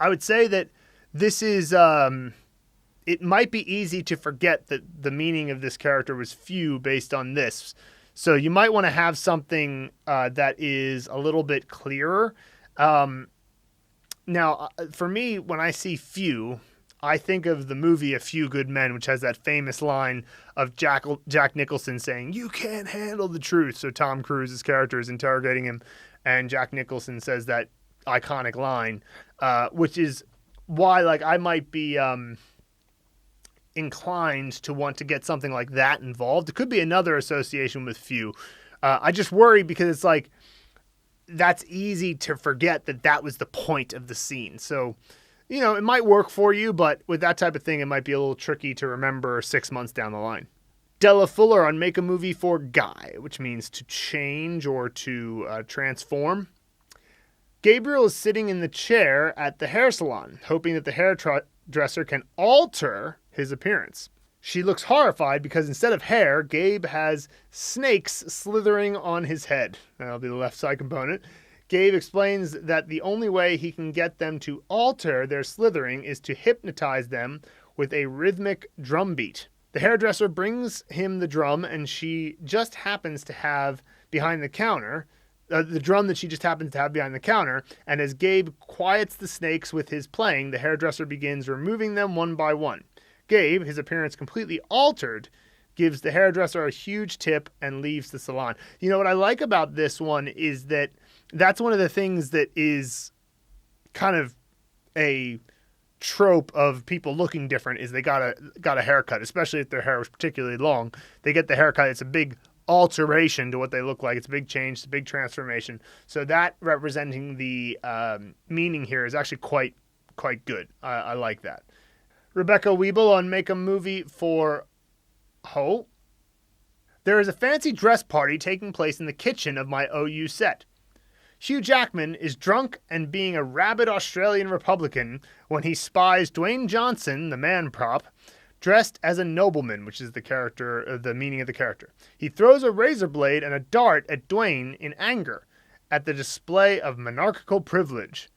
would say that this is, it might be easy to forget that the meaning of this character was few based on this. So you might want to have something that is a little bit clearer. Now, for me, when I see few, I think of the movie A Few Good Men, which has that famous line of Jack Nicholson saying, "You can't handle the truth." So Tom Cruise's character is interrogating him, and Jack Nicholson says that iconic line, which is why, I might be inclined to want to get something like that involved. It could be another association with few. I just worry because it's that's easy to forget that was the point of the scene. So, it might work for you, but with that type of thing, it might be a little tricky to remember 6 months down the line. Della Fuller on Make a Movie for Guy, which means to change or to transform. Gabriel is sitting in the chair at the hair salon, hoping that the hairdresser can alter his appearance. She looks horrified because instead of hair, Gabe has snakes slithering on his head. That'll be the left side component. Gabe explains that the only way he can get them to alter their slithering is to hypnotize them with a rhythmic drum beat. The hairdresser brings him the drum, and she just happens to have behind the counter, the drum that she just happens to have behind the counter, and as Gabe quiets the snakes with his playing, the hairdresser begins removing them one by one. Gabe, his appearance completely altered, gives the hairdresser a huge tip and leaves the salon. What I like about this one is that that's one of the things that is kind of a trope of people looking different is they got a haircut, especially if their hair was particularly long. They get the haircut. It's a big alteration to what they look like. It's a big change. It's a big transformation. So that representing the meaning here is actually quite good. I like that. Rebecca Weeble on Make a Movie for Ho. There is a fancy dress party taking place in the kitchen of my OU set. Hugh Jackman is drunk and being a rabid Australian Republican when he spies Dwayne Johnson, the man prop, dressed as a nobleman, which is the meaning of the character. He throws a razor blade and a dart at Dwayne in anger at the display of monarchical privilege.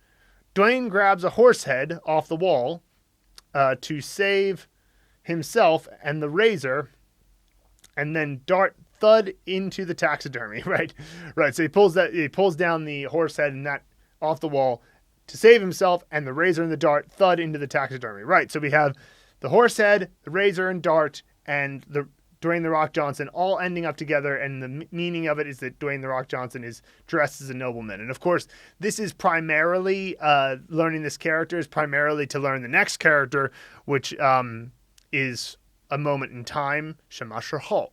Dwayne grabs a horse head off the wall to save himself, and the razor and then dart thud into the taxidermy, right? Right. So he pulls down the horse head and that off the wall to save himself, and the razor and the dart thud into the taxidermy. Right. So we have the horse head, the razor and dart, and the Dwayne "The Rock" Johnson all ending up together, and the meaning of it is that Dwayne "The Rock" Johnson is dressed as a nobleman. And of course, this is primarily, learning this character is primarily to learn the next character, which is a moment in time, 什么时候,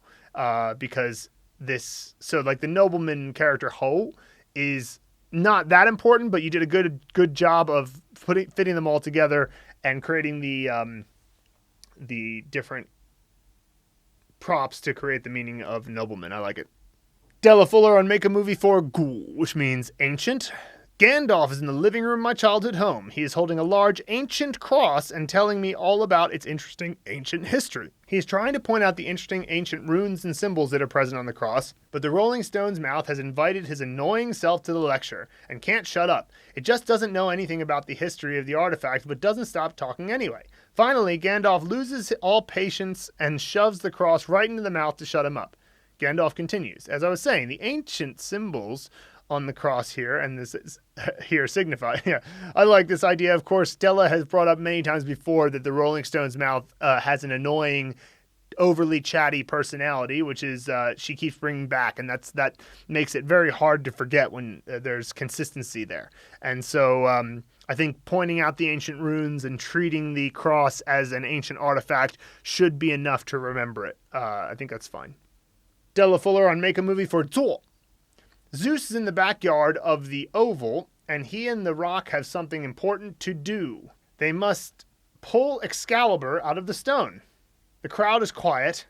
because the nobleman character Ho is not that important, but you did a good job of fitting them all together and creating the different props to create the meaning of nobleman. I like it. Della Fuller on Make a Movie for Ghoul, which means ancient. Gandalf is in the living room of my childhood home. He is holding a large ancient cross and telling me all about its interesting ancient history. He is trying to point out the interesting ancient runes and symbols that are present on the cross, but the Rolling Stone's mouth has invited his annoying self to the lecture and can't shut up. It just doesn't know anything about the history of the artifact, but doesn't stop talking anyway. Finally, Gandalf loses all patience and shoves the cross right into the mouth to shut him up. Gandalf continues, as I was saying, the ancient symbols on the cross here, and this is here signify. Yeah, I like this idea. Of course, Stella has brought up many times before that the Rolling Stone's mouth has an annoying, overly chatty personality, which is she keeps bringing back, and that makes it very hard to forget when there's consistency there. And so I think pointing out the ancient runes and treating the cross as an ancient artifact should be enough to remember it. I think that's fine. Della Fuller on Make a Movie for Zuo. Zeus is in the backyard of the oval, and he and the rock have something important to do. They must pull Excalibur out of the stone. The crowd is quiet,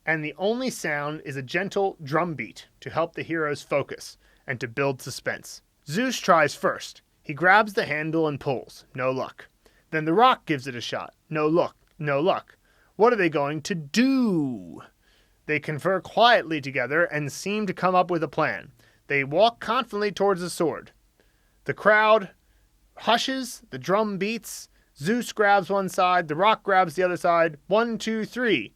and the only sound is a gentle drum beat to help the heroes focus and to build suspense. Zeus tries first. He grabs the handle and pulls. No luck. Then the rock gives it a shot. No luck. No luck. What are they going to do? They confer quietly together and seem to come up with a plan. They walk confidently towards the sword. The crowd hushes, the drum beats, Zeus grabs one side, the rock grabs the other side. 1, 2, 3.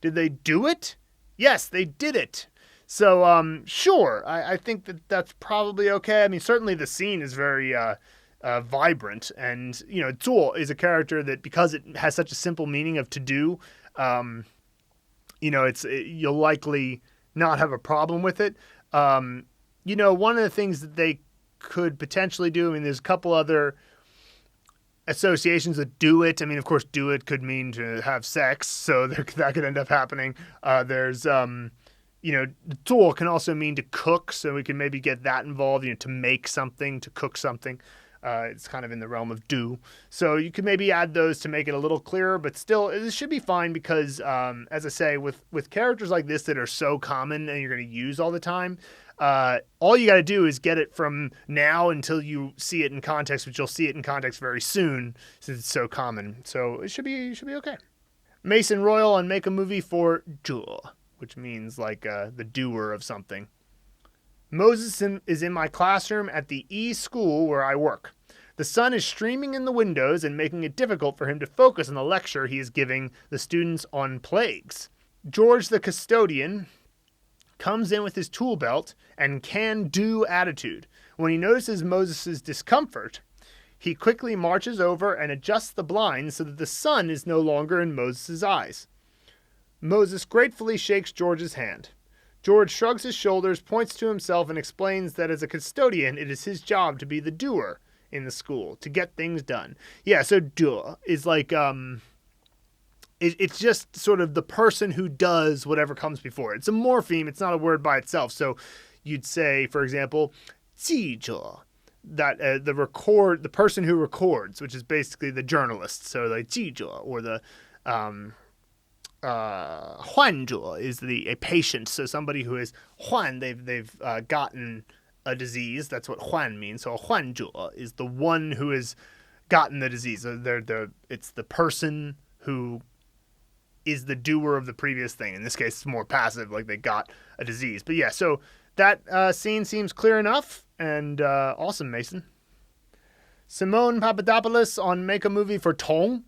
Did they do it? Yes, they did it. So, sure, I think that's probably okay. I mean, certainly the scene is very vibrant, and, Zuo is a character that, because it has such a simple meaning of to do, you'll likely not have a problem with it. One of the things that they could potentially do, I mean, there's a couple other associations that do it. I mean, of course, do it could mean to have sex, so that could end up happening. There's, zuo can also mean to cook, so we can maybe get that involved, to make something, to cook something. It's kind of in the realm of do. So you could maybe add those to make it a little clearer, but still, it should be fine because, as I say, with characters like this that are so common and you're going to use all the time, all you got to do is get it from now until you see it in context, which you'll see it in context very soon since it's so common. So it should be okay. Mason Royal on Make a Movie for Zhe, which means like the doer of something. Moses is in my classroom at the E-school where I work. The sun is streaming in the windows and making it difficult for him to focus on the lecture he is giving the students on plagues. George the custodian comes in with his tool belt and can-do attitude. When he notices Moses' discomfort, he quickly marches over and adjusts the blinds so that the sun is no longer in Moses' eyes. Moses gratefully shakes George's hand. George shrugs his shoulders, points to himself, and explains that as a custodian, it is his job to be the doer in the school, to get things done. Yeah, so do is like, it's just sort of the person who does whatever comes before it. It's a morpheme, it's not a word by itself. So you'd say, for example, 记者, that the person who records, which is basically the journalist. So like 记者, or the 患者 is a patient. So somebody who is 患, they've gotten a disease. That's what 患 means. So a 患者 is the one who has gotten the disease. So it's the person who is the doer of the previous thing. In this case, it's more passive, like they got a disease. But yeah, so that scene seems clear enough, and awesome, Mason. Simone Papadopoulos on Make a Movie for Tong.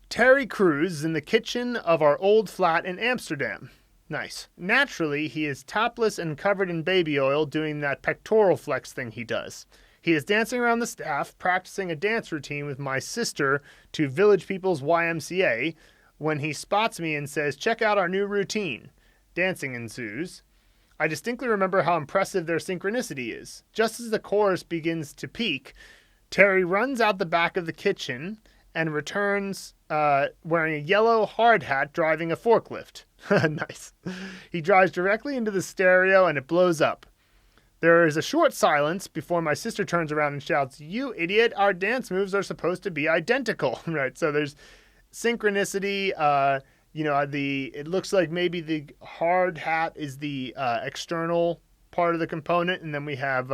Terry Crews is in the kitchen of our old flat in Amsterdam. Nice. Naturally, he is topless and covered in baby oil doing that pectoral flex thing he does. He is dancing around the staff, practicing a dance routine with my sister to Village People's YMCA when he spots me and says, "Check out our new routine." Dancing ensues. I distinctly remember how impressive their synchronicity is. Just as the chorus begins to peak, Terry runs out the back of the kitchen and returns wearing a yellow hard hat driving a forklift. Nice. He drives directly into the stereo and it blows up. There is a short silence before my sister turns around and shouts, "You idiot, our dance moves are supposed to be identical." Right, so there's synchronicity. It looks like maybe the hard hat is the external part of the component, and then we have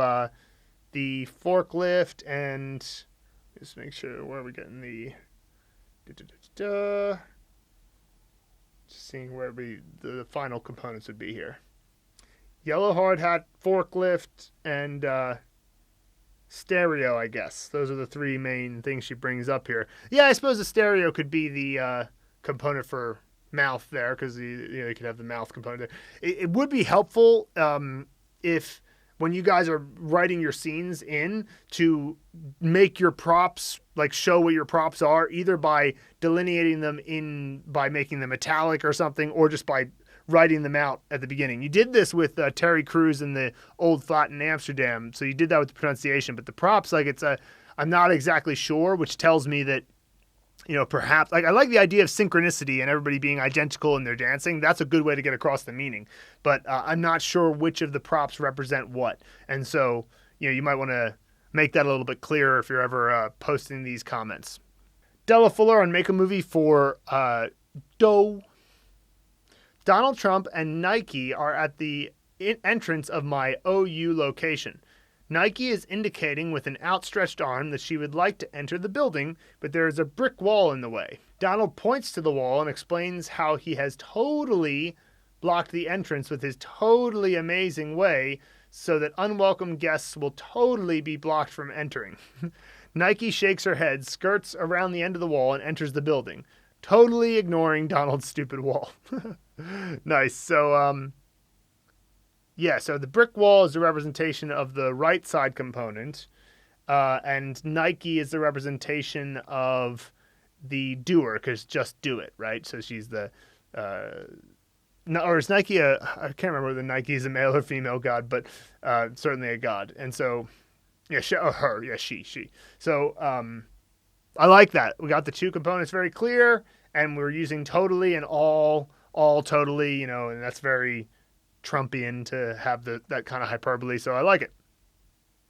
the forklift, and just make sure where we're getting the just seeing where the final components would be here. Yellow hard hat, forklift, and stereo, I guess. Those are the three main things she brings up here. Yeah, I suppose the stereo could be the component for mouth there, because you could have the mouth component there. It would be helpful if when you guys are writing your scenes in to make your props, like show what your props are, either by delineating them by making them metallic or something, or just by writing them out at the beginning. You did this with Terry Crews in the old flat in Amsterdam, so you did that with the pronunciation, but the props, I'm not exactly sure, which tells me that, perhaps, I like the idea of synchronicity and everybody being identical in their dancing. That's a good way to get across the meaning, but I'm not sure which of the props represent what. And so, you might want to make that a little bit clearer if you're ever posting these comments. Della Fuller on Make a Movie for Doe. Donald Trump and Nike are at the entrance of my OU location. Nike is indicating with an outstretched arm that she would like to enter the building, but there is a brick wall in the way. Donald points to the wall and explains how he has totally blocked the entrance with his totally amazing way so that unwelcome guests will totally be blocked from entering. Nike shakes her head, skirts around the end of the wall, and enters the building, totally ignoring Donald's stupid wall. Nice. So, so the brick wall is a representation of the right side component, and Nike is the representation of the doer, because just do it, right? So she's the, or is Nike I can't remember whether Nike is a male or female god, but certainly a god. And so, she. So I like that. We got the two components very clear, and we're using totally and all totally, and that's very Trumpian to have that kind of hyperbole, so I like it.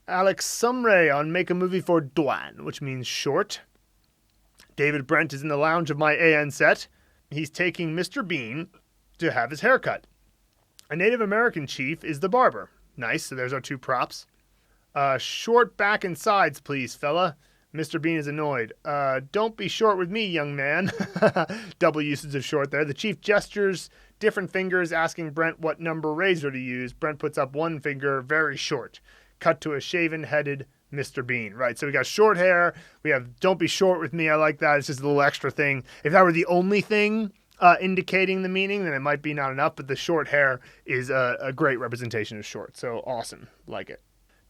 Alex Sumray on Make a Movie for Duan, which means short. David Brent is in the lounge of my AN set. He's taking Mr. Bean to have his haircut. A Native American chief is the barber. Nice, so there's our two props. Short back and sides, please, fella. Mr. Bean is annoyed. Don't be short with me, young man. Double usage of short there. The chief gestures different fingers, asking Brent what number razor to use. Brent puts up one finger, very short. Cut to a shaven-headed Mr. Bean. Right, so we got short hair. We have don't be short with me. I like that. It's just a little extra thing. If that were the only thing indicating the meaning, then it might be not enough, but the short hair is a great representation of short. So awesome. Like it.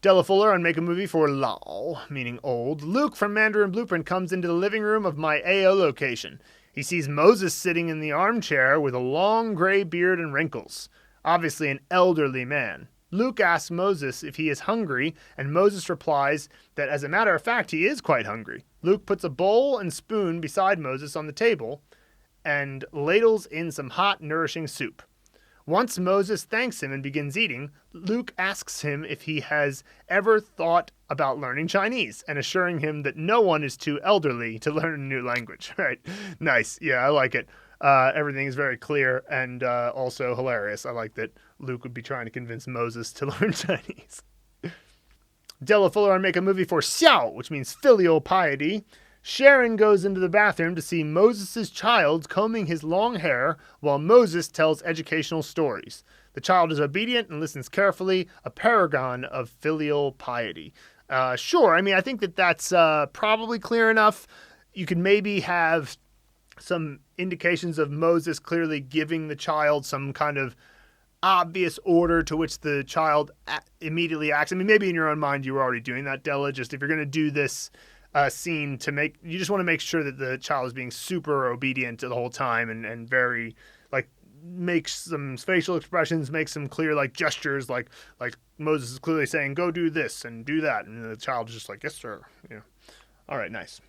Della Fuller on Make a Movie for Lao, meaning old. Luke from Mandarin Blueprint comes into the living room of my AO location. He sees Moses sitting in the armchair with a long gray beard and wrinkles. Obviously an elderly man. Luke asks Moses if he is hungry, and Moses replies that as a matter of fact he is quite hungry. Luke puts a bowl and spoon beside Moses on the table and ladles in some hot, nourishing soup. Once Moses thanks him and begins eating, Luke asks him if he has ever thought about learning Chinese, and assuring him that no one is too elderly to learn a new language. Right? Nice. Yeah, I like it. Everything is very clear and also hilarious. I like that Luke would be trying to convince Moses to learn Chinese. Della Fuller on Make a Movie for Xiao, which means filial piety. Sharon goes into the bathroom to see Moses' child combing his long hair while Moses tells educational stories. The child is obedient and listens carefully, a paragon of filial piety. Sure, I mean, I think that's probably clear enough. You could maybe have some indications of Moses clearly giving the child some kind of obvious order to which the child immediately acts. I mean, maybe in your own mind you were already doing that, Della. Just if you're going to do this scene you just want to make sure that the child is being super obedient the whole time and very like makes some facial expressions, makes some clear like gestures, like Moses is clearly saying, go do this and do that. And the child is just like, yes, sir. Yeah. All right, nice.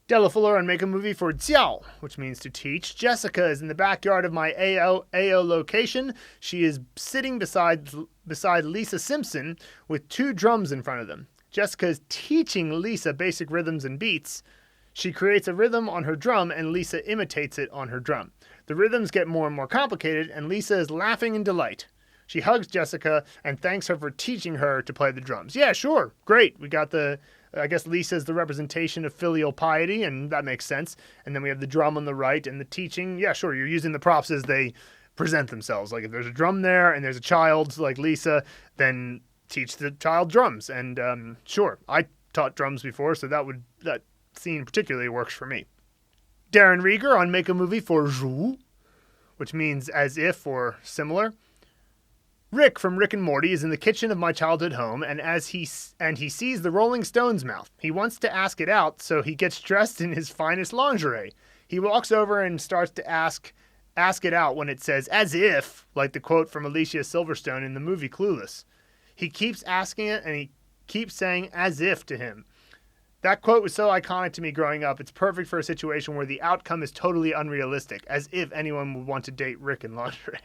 Della Fuller on Make a Movie for Jiao, which means to teach. Jessica is in the backyard of my AO location. She is sitting beside Lisa Simpson with 2 drums in front of them. Jessica is teaching Lisa basic rhythms and beats. She creates a rhythm on her drum, and Lisa imitates it on her drum. The rhythms get more and more complicated, and Lisa is laughing in delight. She hugs Jessica and thanks her for teaching her to play the drums. Yeah, sure. Great. We got I guess Lisa is the representation of filial piety, and that makes sense. And then we have the drum on the right and the teaching. Yeah, sure. You're using the props as they present themselves. Like if there's a drum there and there's a child like Lisa, then teach the child drums. And sure, I taught drums before, so that scene particularly works for me. Darren Rieger on Make a Movie for Zhu, which means as if or similar. Rick from Rick and Morty is in the kitchen of my childhood home, and he sees the Rolling Stones mouth. He wants to ask it out, so he gets dressed in his finest lingerie. He walks over and starts to ask it out when it says, as if, like the quote from Alicia Silverstone in the movie Clueless. He keeps asking it, and he keeps saying as if to him. That quote was so iconic to me growing up. It's perfect for a situation where the outcome is totally unrealistic, as if anyone would want to date Rick in lingerie.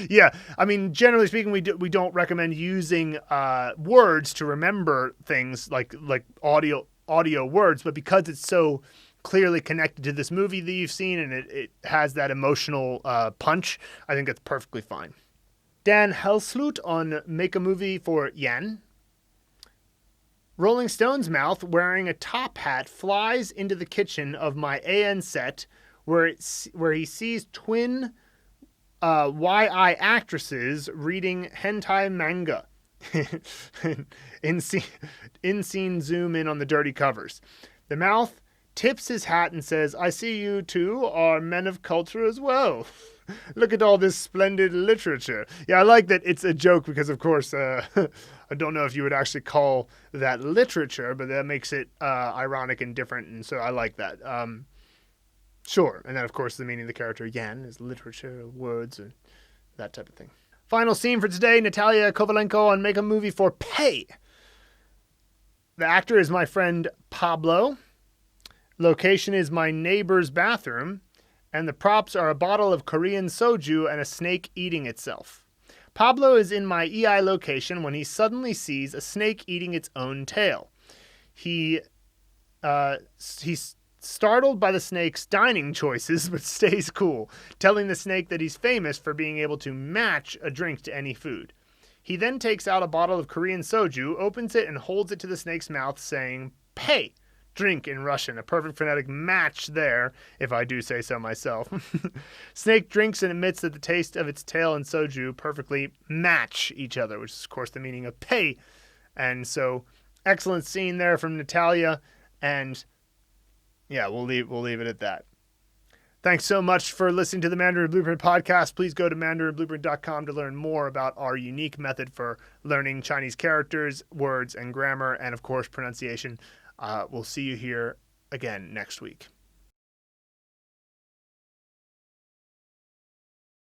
Yeah, I mean, generally speaking, we don't recommend using words to remember things like audio words, but because it's so clearly connected to this movie that you've seen and it has that emotional punch, I think it's perfectly fine. Dan Helsloot on Make a Movie for Yan. Rolling Stone's mouth, wearing a top hat, flies into the kitchen of my AN set where he sees twin YI actresses reading hentai manga. in scene zoom in on the dirty covers. The mouth tips his hat and says, I see you two are men of culture as well. Look at all this splendid literature. Yeah, I like that it's a joke because, of course, I don't know if you would actually call that literature, but that makes it ironic and different, and so I like that. Sure. And then, of course, the meaning of the character, Yan, is literature, words, and that type of thing. Final scene for today, Natalia Kovalenko on Make a Movie for Pay. The actor is my friend Pablo. Location is my neighbor's bathroom. And the props are a bottle of Korean soju and a snake eating itself. Pablo is in my EI location when he suddenly sees a snake eating its own tail. He's startled by the snake's dining choices, but stays cool, telling the snake that he's famous for being able to match a drink to any food. He then takes out a bottle of Korean soju, opens it, and holds it to the snake's mouth, saying, "Pay." Drink in Russian, a perfect phonetic match there, if I do say so myself. Snake drinks and admits that the taste of its tail and soju perfectly match each other, which is, of course, the meaning of pay. And so, excellent scene there from Natalia, and yeah, we'll leave it at that. Thanks so much for listening to the Mandarin Blueprint Podcast. Please go to mandarinblueprint.com to learn more about our unique method for learning Chinese characters, words, and grammar, and, of course, pronunciation. We'll see you here again next week.